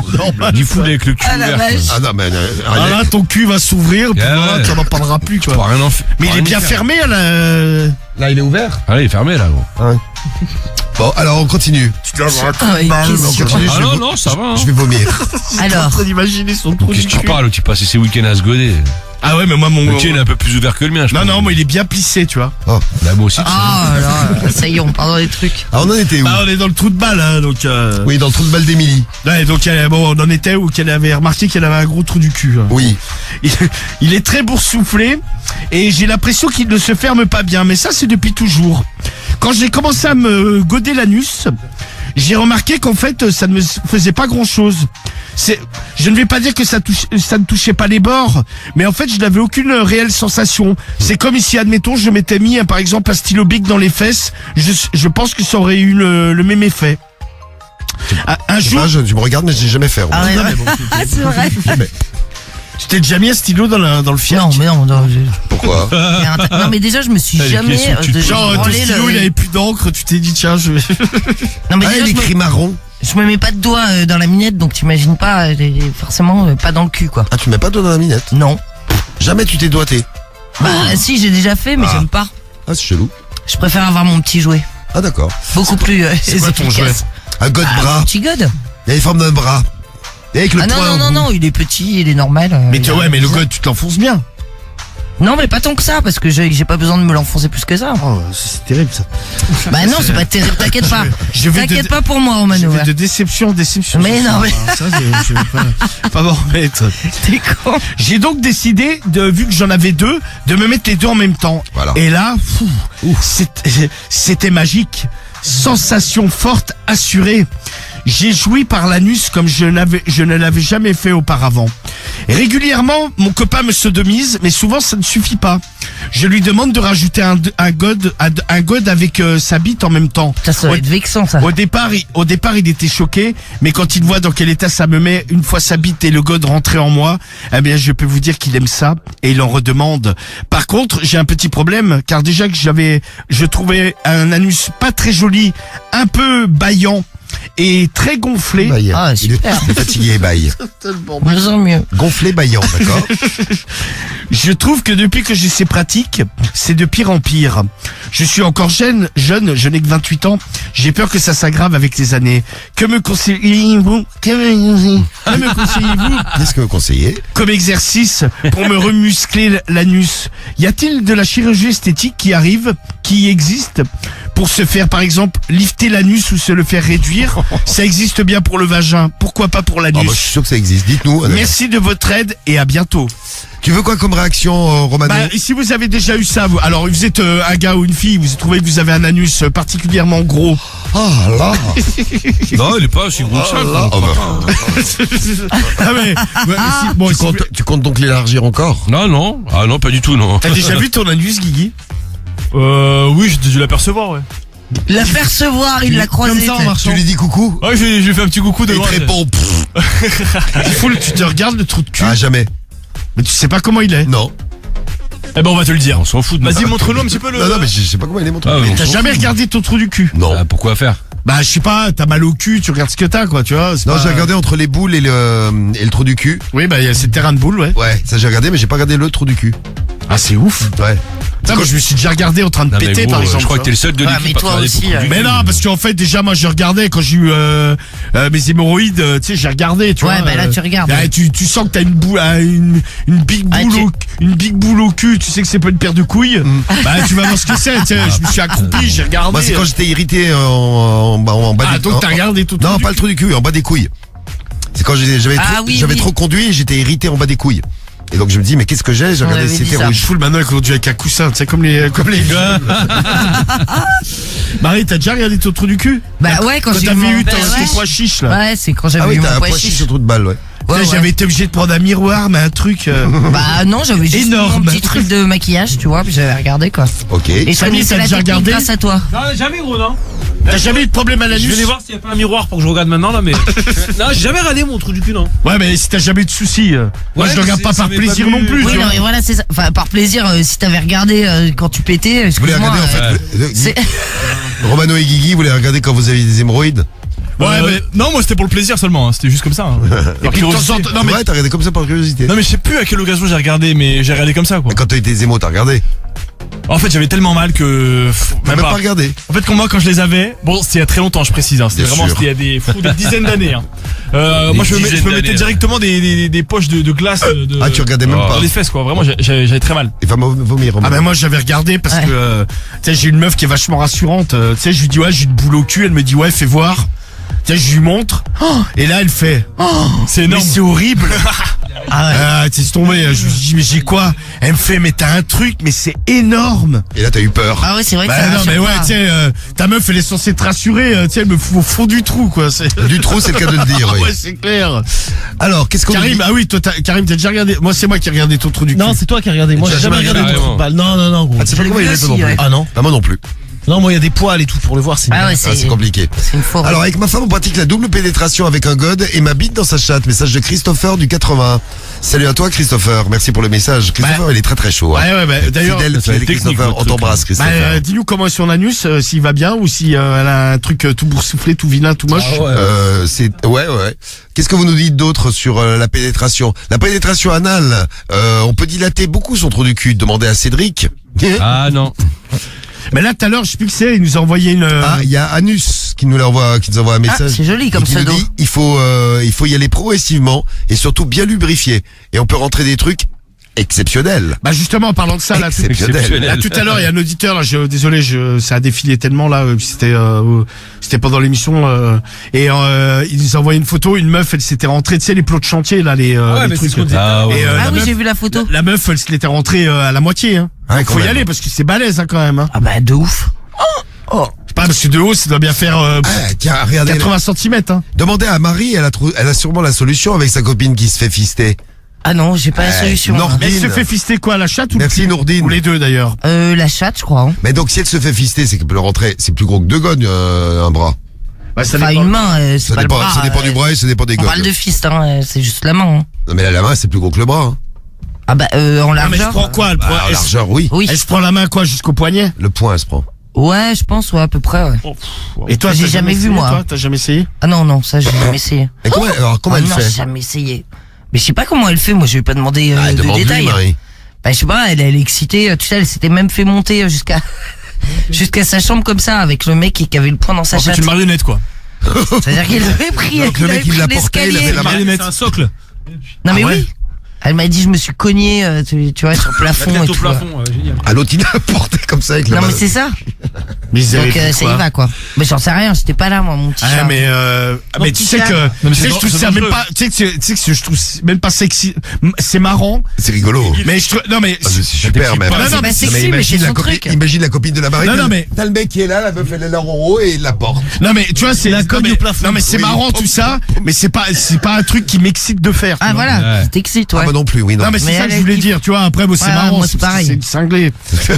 Ni foule avec le cul Ah la ouvert. vache. quoi. Ah non, mais Ah là, ton cul va s'ouvrir, puis Ah voilà, ouais. tu n'en parleras plus, Tu peux quoi. rien en faire. Mais il est bien fermé, là. là, il est ouvert. Ah, il est fermé, là, gros. Bon, alors on continue. Ah, ouais, On qu'est-ce continue. Ah je vais non, vo- non, ça va. hein. Je vais vomir. que- Alors, en train d'imaginer son trou Qu'est-ce du que tu cul. parles? Tu passes ses week-ends à se goder. Ah ouais, mais moi, mon. Le tien, il est un peu plus ouvert que le mien, je Non, pense. non, moi, il est bien plissé, tu vois. Bah, moi aussi. tu sais. ah là, ça y est, on part dans les trucs. Ah, on en était où? Bah, on est dans le trou de balle, hein, donc. Oui, dans le trou de balle d'Émilie. Ouais, donc, bon, on en était où qu'elle avait remarqué qu'elle avait un gros trou du cul. Hein. Oui. Il est très boursouflé et j'ai l'impression qu'il ne se ferme pas bien, mais ça c'est depuis toujours. Quand j'ai commencé à me goder l'anus, j'ai remarqué qu'en fait ça ne me faisait pas grand chose. Je ne vais pas dire que ça ne touchait pas les bords, mais en fait je n'avais aucune réelle sensation. C'est comme si, admettons, je m'étais mis par exemple un stylo bic dans les fesses, je pense que ça aurait eu le même effet. Un jour, Tu me regardes, mais je l'ai jamais fait. Ah ouais, ah, c'est vrai. tu t'es déjà mis un stylo dans le fiac. Non, mais non, Pourquoi? non, mais déjà, je me suis Ah, les jamais. questions que tu te poses. Genre, ton branlé stylo, il avait plus d'encre, tu t'es dit, tiens, je vais... Non, mais Ah, déjà, il écrit marron. je me mets pas de doigts dans la minette, donc t'imagines pas, forcément, pas dans le cul, quoi. Ah, tu mets pas de doigt dans la minette? Non. Jamais tu t'es doigté. Bah, si, j'ai déjà fait, mais j'aime pas. Ah, c'est chelou. Je préfère avoir mon petit jouet. Ah, d'accord. Beaucoup plus C'est quoi ton efficace. Un god Ah, bras. mon petit god. Il a les formes d'un bras. Et avec le Ah non, poing. non, au non, bout. non, il est petit, il est normal. Mais il a- ouais, mais le god, tu te l'enfonces bien. Non, mais pas tant que ça, parce que j'ai pas besoin de me l'enfoncer plus que ça. Oh, c'est terrible, ça. Bah non, c'est pas terrible, t'inquiète pas. Je vais T'inquiète de- pas pour moi, Je Romano. vais de déception en déception. Mais ce non, soir, mais- hein. Ça, je vais pas m'en remettre. T'es con. J'ai donc décidé, vu que j'en avais deux, de me mettre les deux en même temps. Voilà. Et là, c'était magique. Sensation forte, assurée. J'ai joui par l'anus comme je ne l'avais jamais fait auparavant. Régulièrement, mon copain me sodomise, mais souvent ça ne suffit pas. Je lui demande de rajouter un god avec sa bite en même temps. Ça va être vexant, ça. Au départ, il était choqué, mais quand il voit dans quel état ça me met, une fois sa bite et le god rentré en moi, eh bien, je peux vous dire qu'il aime ça et il en redemande. Par contre, j'ai un petit problème, car déjà que je trouvais un anus pas très joli, un peu bâillant et très gonflé. Baille. Ah, Il est super. fatigué, baille. Je sens mieux. Gonflé, baillant, d'accord? Je trouve que depuis que j'ai ces pratiques, c'est de pire en pire. Je suis encore jeune, je n'ai que 28 ans. J'ai peur que ça s'aggrave avec les années. Que me conseillez-vous Qu'est-ce que vous conseillez? comme exercice pour me remuscler l'anus? Y a-t-il de la chirurgie esthétique qui existe pour se faire, par exemple, lifter l'anus ou se le faire réduire? Ça existe bien pour le vagin. Pourquoi pas pour Ah, l'anus? bah, je suis sûr que ça existe. Dites-nous. Merci de votre aide et à bientôt. Tu veux quoi comme réaction, Romano? Bah, si vous avez déjà eu ça, alors vous êtes un gars ou une fille, vous trouvez que vous avez un anus particulièrement gros. Ah là. Non, il est pas aussi gros que ça. là. quoi. Oh, bah. Ah ouais. Ouais, si- bon, Tu comptes donc l'élargir encore? Non, non. Ah non, pas du tout, non. T'as déjà vu ton anus, Guigui? Oui, j'ai dû l'apercevoir, ouais. L'apercevoir, il l'a croisé. Comme ça, en t'sais. marchant. Tu lui dis coucou? Ouais, j'ai fait un petit coucou de Et il loin. te répond. Tu te regardes le trou de cul, Ah, jamais. mais tu sais pas comment il est. Non. Eh ben, on va te le dire. On s'en fout de Vas-y, montre-nous un petit peu le... Non, non, mais je sais pas comment il est mon truc. Ah, oui. T'as jamais regardé ton trou du cul? Non. Ah, pourquoi faire? Bah, je sais pas, t'as mal au cul, tu regardes ce que t'as, quoi, tu vois. Non, j'ai regardé entre les boules et le trou du cul. Oui, bah, il y a ces terrains de boules, ouais. Ouais, ça j'ai regardé, mais j'ai pas regardé le trou du cul. Ah, c'est ouf. Ouais. Non, mais je me suis déjà regardé en train de Non, mais péter, gros, par exemple. je crois que t'es le seul de Ouais, l'équipe mais à toi regarder aussi, pour du Mais cul. non, parce qu'en fait, déjà, moi, j'ai regardé quand j'ai eu mes hémorroïdes, tu sais, j'ai regardé, tu Ouais, vois. bah là, tu regardes. Là, tu sens que t'as une boule, une big Ah, boule, une big boule au cul. Tu sais que c'est pas une paire de couilles. Bah, tu vas voir ce que c'est. Tu sais, je me suis accroupi, j'ai regardé. Moi, c'est quand j'étais irrité en bas Ah, des... donc t'as regardé tout. Non, pas le trou du cul, en bas des couilles. C'est quand j'avais Ah, trop, oui, j'avais oui. trop conduit et j'étais irrité en bas des couilles. Et donc je me dis, mais qu'est-ce que j'ai On regardé, avait dit c'était ça. rouge. Full maintenant, il conduit avec un coussin, tu sais, comme les gars. Marie, t'as déjà regardé ton trou du cul? Bah ouais, quand j'ai t'avais mon- eu bah ton ouais. pois chiche, là. Ouais, c'est quand Ah j'avais oui, eu t'as mon un pois pois chiche chiche. sur trou de balle, ouais. Tu sais, Ouais, j'avais ouais. été obligé de prendre un miroir, mais un truc. Bah non, j'avais juste Énorme. mon petit truc de maquillage, tu vois, puis j'avais regardé quoi. Ok. Et je Samy, connaissais t'as la déjà technique regardé grâce à toi. Non, jamais gros, non. T'as jamais eu de problème à la Je vais aller voir s'il y a pas un miroir pour que je regarde maintenant là, mais. Non, j'ai jamais regardé mon trou du cul, non. Ouais, mais si t'as jamais eu de soucis, moi Ouais, je le regarde c'est- pas ça par m'est plaisir pas non venu. plus. Oui, tu non, vois. mais voilà, c'est ça. Enfin, par plaisir, si t'avais regardé quand tu pétais, Vous voulez excuse-moi. regarder en fait c'est- Romano et Guigui, vous voulez regarder quand vous aviez des hémorroïdes? Ouais, mais. Non, moi c'était pour le plaisir seulement, hein, c'était juste comme ça. hein. Et Par puis de temps curiosité. en temps. Non, mais. Ouais, t'as regardé comme ça par curiosité. Non, mais je sais plus à quelle occasion j'ai regardé, mais j'ai regardé comme ça quoi. Mais quand t'as eu tes émos, t'as regardé? En fait, j'avais tellement mal que. T'as même pas regardé? En fait, quand je les avais, bon, c'était il y a très longtemps, je précise, hein, c'était Bien vraiment, sûr. c'était il y a des dizaines d'années. Hein. Moi, je me dizaines mettais d'années, directement des poches de glace Ah, tu regardais même Oh. pas? dans les fesses, quoi. Vraiment, j'avais très mal. Il va vomir, Ah, Romano. ben moi j'avais regardé parce Ouais. que. Tu sais, j'ai une meuf qui est vachement rassurante. Tu sais, je lui dis, ouais, j'ai une boule au cul. Elle me dit, ouais, fais voir. Tu sais, je lui montre. Et là, elle fait. C'est Mais énorme. c'est horrible. Ah, t'es tombé. Je lui dis, mais j'ai quoi? Elle me fait, mais t'as un truc, mais c'est énorme. Et là, t'as eu peur. Ah ouais, c'est vrai que Bah ça non, rassure mais ouais, pas. tu sais, ta meuf, elle est censée te rassurer. Tu sais, elle me fout au fond du trou, quoi. Du trou, c'est le cas de le dire, oui. Ouais, c'est clair. Alors, qu'est-ce qu'on nous Karim, dit? ah oui, toi, Karim, t'as déjà regardé. Moi, c'est moi qui ai regardé ton trou du cul. Non, c'est toi qui as regardé. Moi, Tu j'ai as jamais jamais regardé regardé, ton trou de balle. Non, gros. Ah, tu sais pas comment il est, toi non plus? ouais. Ah non. Ah, moi non plus. Non, moi, il y a des poils et tout pour le voir, c'est Ah bien. ouais, Ah, c'est compliqué. c'est une forêt. Alors, avec ma femme, on pratique la double pénétration avec un god et ma bite dans sa chatte. Message de Christopher du 80. Salut à toi, Christopher. Merci pour le message. Christopher, il est très très chaud. Hein. Ouais, bah, d'ailleurs. Fidèle, c'est fidèle technique, Christopher. votre On truc, t'embrasse, Bah, Christopher. dis-nous comment est son anus, s'il va bien ou si elle a un truc tout boursouflé, tout vilain, tout moche. Ouais. Qu'est-ce que vous nous dites d'autre sur la pénétration? La pénétration anale, on peut dilater beaucoup son trou du cul. Demandez à Cédric. Ah non. Mais là, tout à l'heure, je sais plus que c'est, il nous a envoyé une. Ah, il y a Anus qui nous envoie un message. c'est joli comme Et qui nous pseudo. dit, il faut y aller progressivement et surtout bien lubrifier. Et on peut rentrer des trucs exceptionnels. Bah justement, en parlant de ça, là, Exceptionnel. là, tout à l'heure, il y a un auditeur, là, désolé, ça a défilé tellement, là, c'était pendant l'émission, et il nous a envoyé une photo, une meuf, elle s'était rentrée, tu sais, les plots de chantier, là, les mais trucs. c'est ce qu'on dit. Ah ouais. Et, Ah la oui, meuf- j'ai vu la photo. La meuf, elle se l'était rentrée à la moitié, hein. Ouais, Donc, quand faut y même. aller, parce que c'est balèze, hein, quand même, hein. Ah bah de ouf. Je sais pas, parce que de haut, ça doit bien faire, Ah, tiens, regardez. 80 cm, hein. Demandez à Marie, elle a sûrement la solution avec sa copine qui se fait fister. Ah non, j'ai pas la solution. non. hein. Mais elle se fait fister quoi, la chatte ou Merci, le cul Nourdine. Ou les deux, d'ailleurs. La chatte, je crois. Hein. Mais donc, si elle se fait fister, c'est qu'elle peut le rentrer. C'est plus gros que deux gognes, un bras. Bah, ça Enfin, dépend. une main, c'est Ça pas le dépend, bras. ça dépend du bras et ça dépend des On parle gognes. de fist, hein, c'est juste la main. Hein. Non, mais là, la main, c'est plus gros que le bras. Hein. Ah bah en Ah, mais je largeur. prends quoi, elle, Bah, en elle- largeur, oui. Oui. elle se prend la main, quoi, jusqu'au poignet? Le poing, elle se prend. Ouais, je pense, ouais, à peu près. Ouais. Et toi, J'ai t'as jamais vu, essayé, moi. toi T'as jamais essayé? Ah non, ça j'ai jamais essayé. Et comment Ah elle non, fait? j'ai jamais essayé. Mais je sais pas comment elle fait, moi je vais pas demander Ah, de demande-lui, détails. Marie. Bah je sais pas, elle est excitée, tu sais, elle s'était même fait monter jusqu'à jusqu'à sa chambre comme ça avec le mec qui avait le poing dans sa En fait, chatte. une marionnette, quoi. C'est-à-dire qu'il avait pris, Donc, le il mec, avait il l'a pris porté, il avait l'escalier. la main. Marionnette, c'est un socle. Non mais Ah ouais. oui. Elle m'a dit je me suis cogné, tu vois, sur le plafond et Au tout. plafond, génial. Ah, l'autre, il l'a porté comme ça avec la Non main. mais c'est ça. Mais ils avaient Donc fait ça quoi y va quoi. Mais j'en sais rien, j'étais pas là moi mon petit Ah, chat. mais tu sais petit que, chat. mais tu sais, c'est je trouve c'est ça même dangereux. pas, tu sais que je trouve même pas sexy. C'est marrant, C'est rigolo. mais je trouve, non mais, Ah, c'est super, même. Non, non, C'est mais pas c'est- sexy, mais c'est son truc. Imagine la copine de la Marie. Non, non, mais- T'as le mec qui est là, la meuf, elle est là en haut et il la porte. non mais, tu vois, c'est, La non, cogne mais- au plafond. non mais c'est Oui. marrant tout ça, mais c'est pas un truc qui m'excite de faire. tu Ah vois. voilà, Ouais. qui t'excite ouais. Ah, bah non plus, oui, non. Non mais c'est Mais ça que elle je voulais kiffe. dire, tu vois, après moi c'est Ouais, marrant, moi, c'est pareil. c'est une cinglée. Eh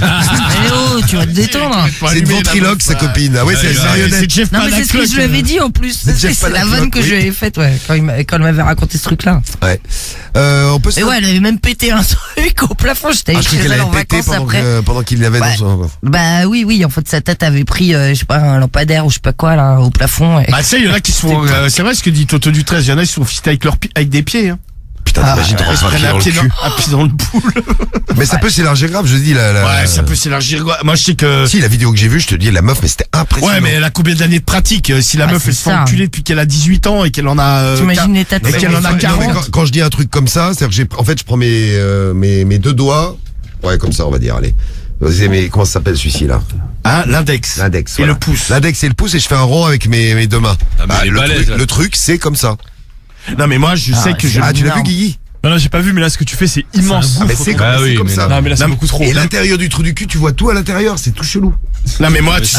oh, tu vas te détendre. C'est une ventriloque, sa copine. Ah ouais, c'est une marionnette. C'est Jeff Non mais c'est ce que je lui avais dit en plus. Jeff C'est la Panaclock, vanne que oui. je lui avais faite, ouais, quand elle m'avait raconté ce truc-là. Ouais. On peut se... Et ouais, elle avait même pété un truc au plafond. J'étais Ah, allée je chez croyais qu'elle elle en avait pété vacances pendant, après. pendant qu'il l'avait Ouais. dans son... Bah oui, en fait sa tête avait pris, je sais pas, un lampadaire ou je sais pas quoi là au plafond. Et... Bah tu sais, il y en a qui se font, c'est vrai ce que dit Toto du 13, il y en a qui se font fister avec des pieds, hein. Putain, t'imagines, t'aurais Ils se pas prennent dans un le pied cul. un pied dans le boule. Mais ça peut s'élargir grave, je dis Ouais, ça peut s'élargir. Moi je sais que... Si, la vidéo que j'ai vue, je te dis, la meuf, mais c'était impressionnant. Ouais, mais elle a combien d'années de pratique? Si la Ah, meuf c'est elle se fait ça. enculer depuis qu'elle a 18 ans et qu'elle en a... T'imagines les et têtes. qu'elle en a Non, mais 40. quand je dis un truc comme ça, c'est-à-dire que en fait, je prends mes deux doigts, ouais, comme ça, on va dire, allez. Comment ça s'appelle celui-ci, là? Hein, l'index. L'index, Et voilà. le pouce. L'index et le pouce, et je fais un rond avec mes deux mains. Ah, mais elle est balèze, là. le truc, c'est comme ça. Non mais moi je sais que je... Ah, tu l'as vu, énorme. Guigui? Non, non, j'ai pas vu, mais là, ce que tu fais, c'est immense. Ah, mais c'est comme, Ah c'est oui, comme mais ça. Non, mais là, c'est Non, beaucoup trop. Et l'intérieur du trou du cul, tu vois tout à l'intérieur, c'est tout chelou. Non mais moi tu sais...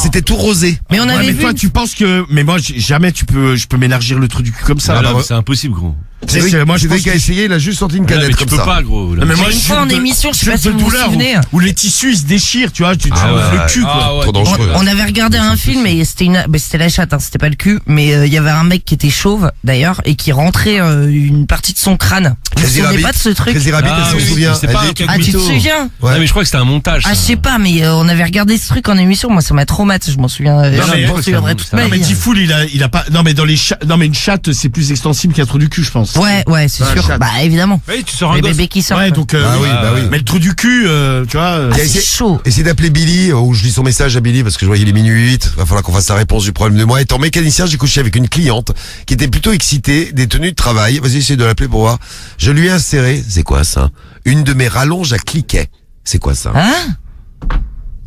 C'était tout rosé. Mais on Ouais, avait mais vu. toi tu penses que... Mais moi jamais je peux m'élargir le trou du cul comme ça. Ah, bah, non, ouais. c'est impossible, gros. Moi je pense Cédric a essayé, il a juste sorti une Ah, canette mais tu comme peux ça. pas, gros. là. Non, mais moi, Une je fois en jure de- émission, je sais pas si de vous vous douleur souvenez. où les tissus ils se déchirent, tu vois, tu Ah ouais, le cul quoi. Ah ouais, Trop dangereux. On avait regardé un film et c'était la chatte, hein, c'était pas le cul, mais il y avait un mec qui était chauve d'ailleurs et qui rentrait une partie de son crâne. Vous vous Crazy souvenez Rabbit. pas de ce truc? Crazy Rabbit, Ah, elle oui, s'en souvient. c'est Elle pas dit- un truc Ah, tu te mytho. souviens? Ouais. Non, mais je crois que c'était un montage. Ah, je ça. sais pas, mais on avait regardé ce truc en émission, moi ça m'a traumatisé, je m'en souviens, mais je m'en c'est souviendrai toute ma Non mais vie. Tifoul il a pas... Non mais dans les non mais une chatte c'est plus extensible qu'un trou du cul je pense. Ouais, c'est Ouais, sûr. chatte. Bah évidemment. Oui, tu sors un Les gosse. bébés qui sortent. Ouais donc... Ah oui, bah oui. Mais le trou du cul, tu vois... Ah, Il a c'est essayé- chaud. Essayez d'appeler Billy, ou je lis son message à Billy parce que je vois qu'il est minuit 8. Va falloir qu'on fasse la réponse du problème de moi. Étant mécanicien, j'ai couché avec une cliente qui était plutôt excitée des tenues de travail. Vas-y, essayez de l'appeler pour voir. Je lui ai inséré, c'est quoi ça? Une de mes rallonges à cliquet. C'est quoi ça? Hein?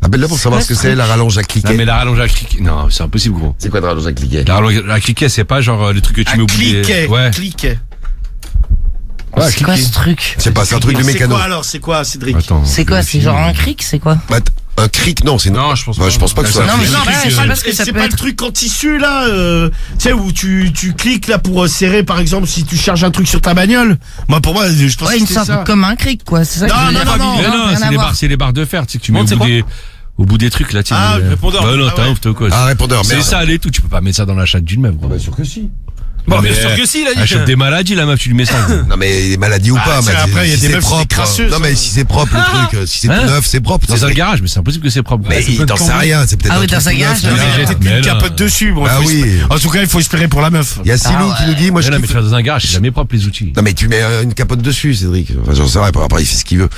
Appelle-la pour savoir ce que c'est, la rallonge à Non, cliquet. mais la rallonge à cliquer. Non, c'est impossible, gros. C'est quoi de rallonge à cliquet? La rallonge à cliquer, c'est pas genre le truc que tu mets au bout des... Cliquet, Ouais. cliquet. Ouais, C'est quoi cliquet. ce truc? Je sais pas, c'est un truc de C'est mécano. quoi alors? C'est quoi Cédric? Attends. C'est quoi? C'est genre un cric? C'est quoi? Bah, un cric, non, c'est Non, je pense pas. Ouais, je pense pas que ce soit Non, un mais cric. non, C'est ouais, pas je sais le- pas ce que ça c'est peut pas être. le truc en tissu là, tu sais où tu cliques là pour serrer par exemple si tu charges un truc sur ta bagnole. Moi pour moi je pense Ouais, que une c'était sorte ça. comme un cric, quoi. C'est ça que Non, je veux non, dire. non, Mais rien non, à voir. c'est les barres de fer, tu sais, que tu mets Montre, c'est au bout des trucs, là, tu sais. Ah, mais- répondeur. Bah non, Ah t'as ouais. un ouf, t'as quoi. Ah, répondeur, C'est merde. ça, et tout, tu peux pas mettre ça dans la chatte d'une meuf, gros. Bien sûr que si. Bon, Mais bien sûr que si, il a dit. Elle chope des maladies, la meuf, tu lui mets ça. gros. Non mais des maladies ou pas, tiens, mais après, il y a si des c'est meufs, c'est propre. crasseux, Non ça. mais si c'est propre le truc, si c'est Hein tout neuf, c'est propre. C'est dans le garage, mais c'est impossible que c'est propre. Mais Ouais, il t'en sait rien, c'est peut-être Ah un oui, truc dans un tout neuf, garage, mais Il y là, a peut-être mis Mais une non. capote dessus. Bon, Ah il faut oui. espérer- En tout cas il faut espérer pour la meuf. Il y a Silou Ah qui nous dit, moi je mais kiffe. faire dans un garage, c'est jamais propre les outils. Non mais tu mets une capote dessus, Cédric. Enfin, j'en sais rien, après il fait ce qu'il veut.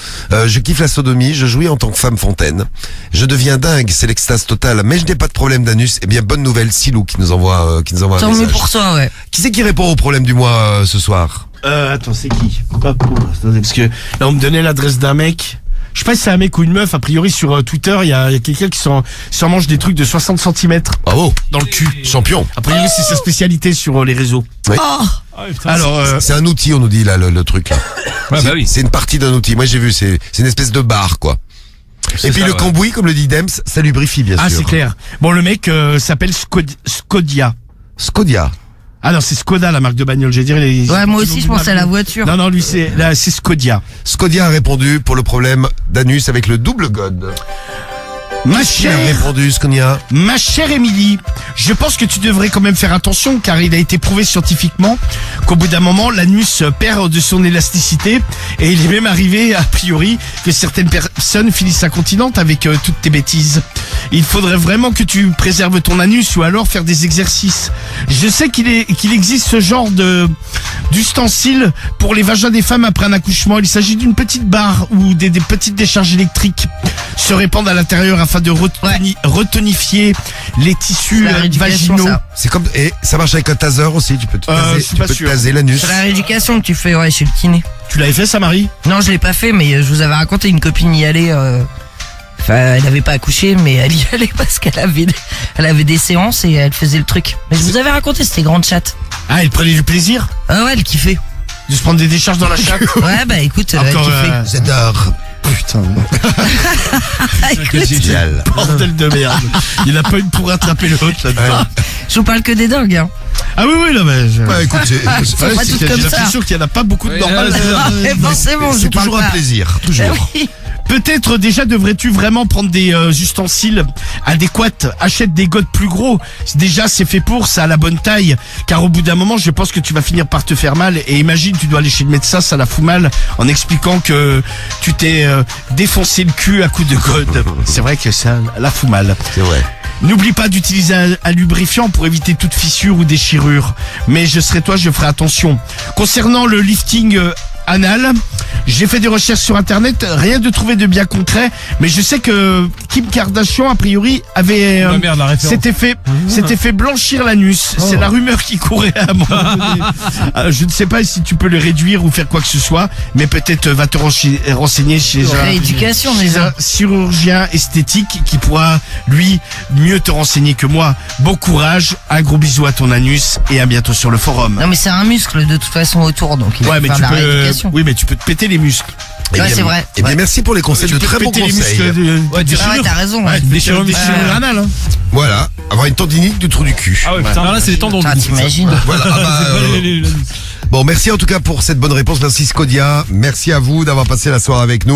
Je kiffe la sodomie, je jouis en tant que femme fontaine. Je deviens dingue, c'est l'extase totale, mais je n'ai pas de problème d'anus. Eh bien, bonne nouvelle, Silou qui nous envoie un Tant mieux message. pour toi, ouais. Qui c'est qui répond au problème du mois ce soir? Attends, c'est qui? Attendez, parce que là on me donnait l'adresse d'un mec. Je sais pas si c'est un mec ou une meuf, a priori sur Twitter, il y a quelqu'un qui s'en mange des trucs de 60 cm Bravo, dans le cul. champion. A priori c'est sa spécialité sur les réseaux. Oh! Alors, C'est un outil, on nous dit là, le truc là. Ouais, bah oui. C'est une partie d'un outil. Moi j'ai vu, c'est une espèce de barre quoi. Et puis ça, le ouais. cambouis, comme le dit Dems, ça lubrifie bien ah sûr. c'est clair. Bon le mec s'appelle Skodia. Skodia. Ah non c'est Skoda la marque de bagnole, j'ai dit. Ouais, moi aussi, je pensais à la voiture. Non non lui c'est Skodia. Skodia a répondu pour le problème d'anus avec le double god. Ma Qui a chère, répondu, Skodia? ma chère Émilie, je pense que tu devrais quand même faire attention car il a été prouvé scientifiquement qu'au bout d'un moment l'anus perd de son élasticité et il est même arrivé a priori que certaines personnes finissent incontinentes avec toutes tes bêtises. Il faudrait vraiment que tu préserves ton anus ou alors faire des exercices. Je sais qu'il existe ce genre d'ustensile pour les vagins des femmes après un accouchement. Il s'agit d'une petite barre ou des petites décharges électriques se répandent à l'intérieur afin de retonifier les tissus La rééducation, vaginaux. ça. C'est comme, et ça marche avec un taser aussi, tu peux te je taser, suis tu pas peux te sûr. taser l'anus. C'est la rééducation que tu fais, ouais, chez le kiné. Tu l'avais fait ça, Marie? Non, je l'ai pas fait, mais je vous avais raconté, une copine y allait. Enfin, elle avait pas accouché, mais elle y allait parce qu'elle avait des séances et elle faisait le truc. Mais je vous avais raconté, c'était grande chatte. Ah, elle prenait du plaisir Ah ouais, elle kiffait. de se prendre des décharges dans la chatte. Ouais, bah écoute, elle Encore, kiffait. J'adore. Putain, Génial. bordel de merde. Il y en a pas une pour rattraper l'autre là-dedans. Je vous parle que des dingues, hein. Ah oui, oui, là, mais Ouais, écoute, Ils sont pas c'est toutes que comme j'ai ça. l'impression qu'il y en a pas beaucoup de Ouais, normales. Mais forcément, je c'est vous parle toujours un pas. plaisir, Eh toujours. oui. Peut-être déjà devrais-tu vraiment prendre des ustensiles adéquats. Achète des godes plus gros. Déjà c'est fait pour, ça a la bonne taille. Car au bout d'un moment, je pense que tu vas finir par te faire mal. Et imagine, tu dois aller chez le médecin, ça la fout mal, en expliquant que tu t'es défoncé le cul à coups de godes. C'est vrai que ça la fout mal. C'est vrai. N'oublie pas d'utiliser un lubrifiant pour éviter toute fissure ou déchirure. Mais je serai toi, je ferai attention. Concernant le lifting anal, j'ai fait des recherches sur internet, rien de trouvé de bien concret, mais je sais que Kim Kardashian a priori avait Ah merde, la référence. s'était fait blanchir l'anus. C'est la rumeur qui courait à un moment donné. Je ne sais pas si tu peux le réduire ou faire quoi que ce soit, mais peut-être va te renseigner chez Rééducation, chez déjà. un chirurgien esthétique qui pourra lui mieux te renseigner que moi. Bon courage, un gros bisou à ton anus et à bientôt sur le forum. Non, mais c'est un muscle de toute façon autour, donc il faut Ouais, mais faire tu de la peux, rééducation. oui, mais tu peux te péter les muscles. Eh Ouais, bien, c'est vrai. Eh bien, Ouais. merci pour les conseils, Tu de peux très te bons péter les conseils. muscles Ouais, des Ah ouais, t'as raison. Ouais. des chirurgiens anal, hein. Voilà, avoir une tendinite du trou du cul. Ah ouais, putain, alors là, c'est les tendons. Ah, du coup. t'imagines. Voilà, ah bah, C'est pas les- bon, merci en tout cas pour cette bonne réponse. Merci Scodia. Merci à vous d'avoir passé la soirée avec nous.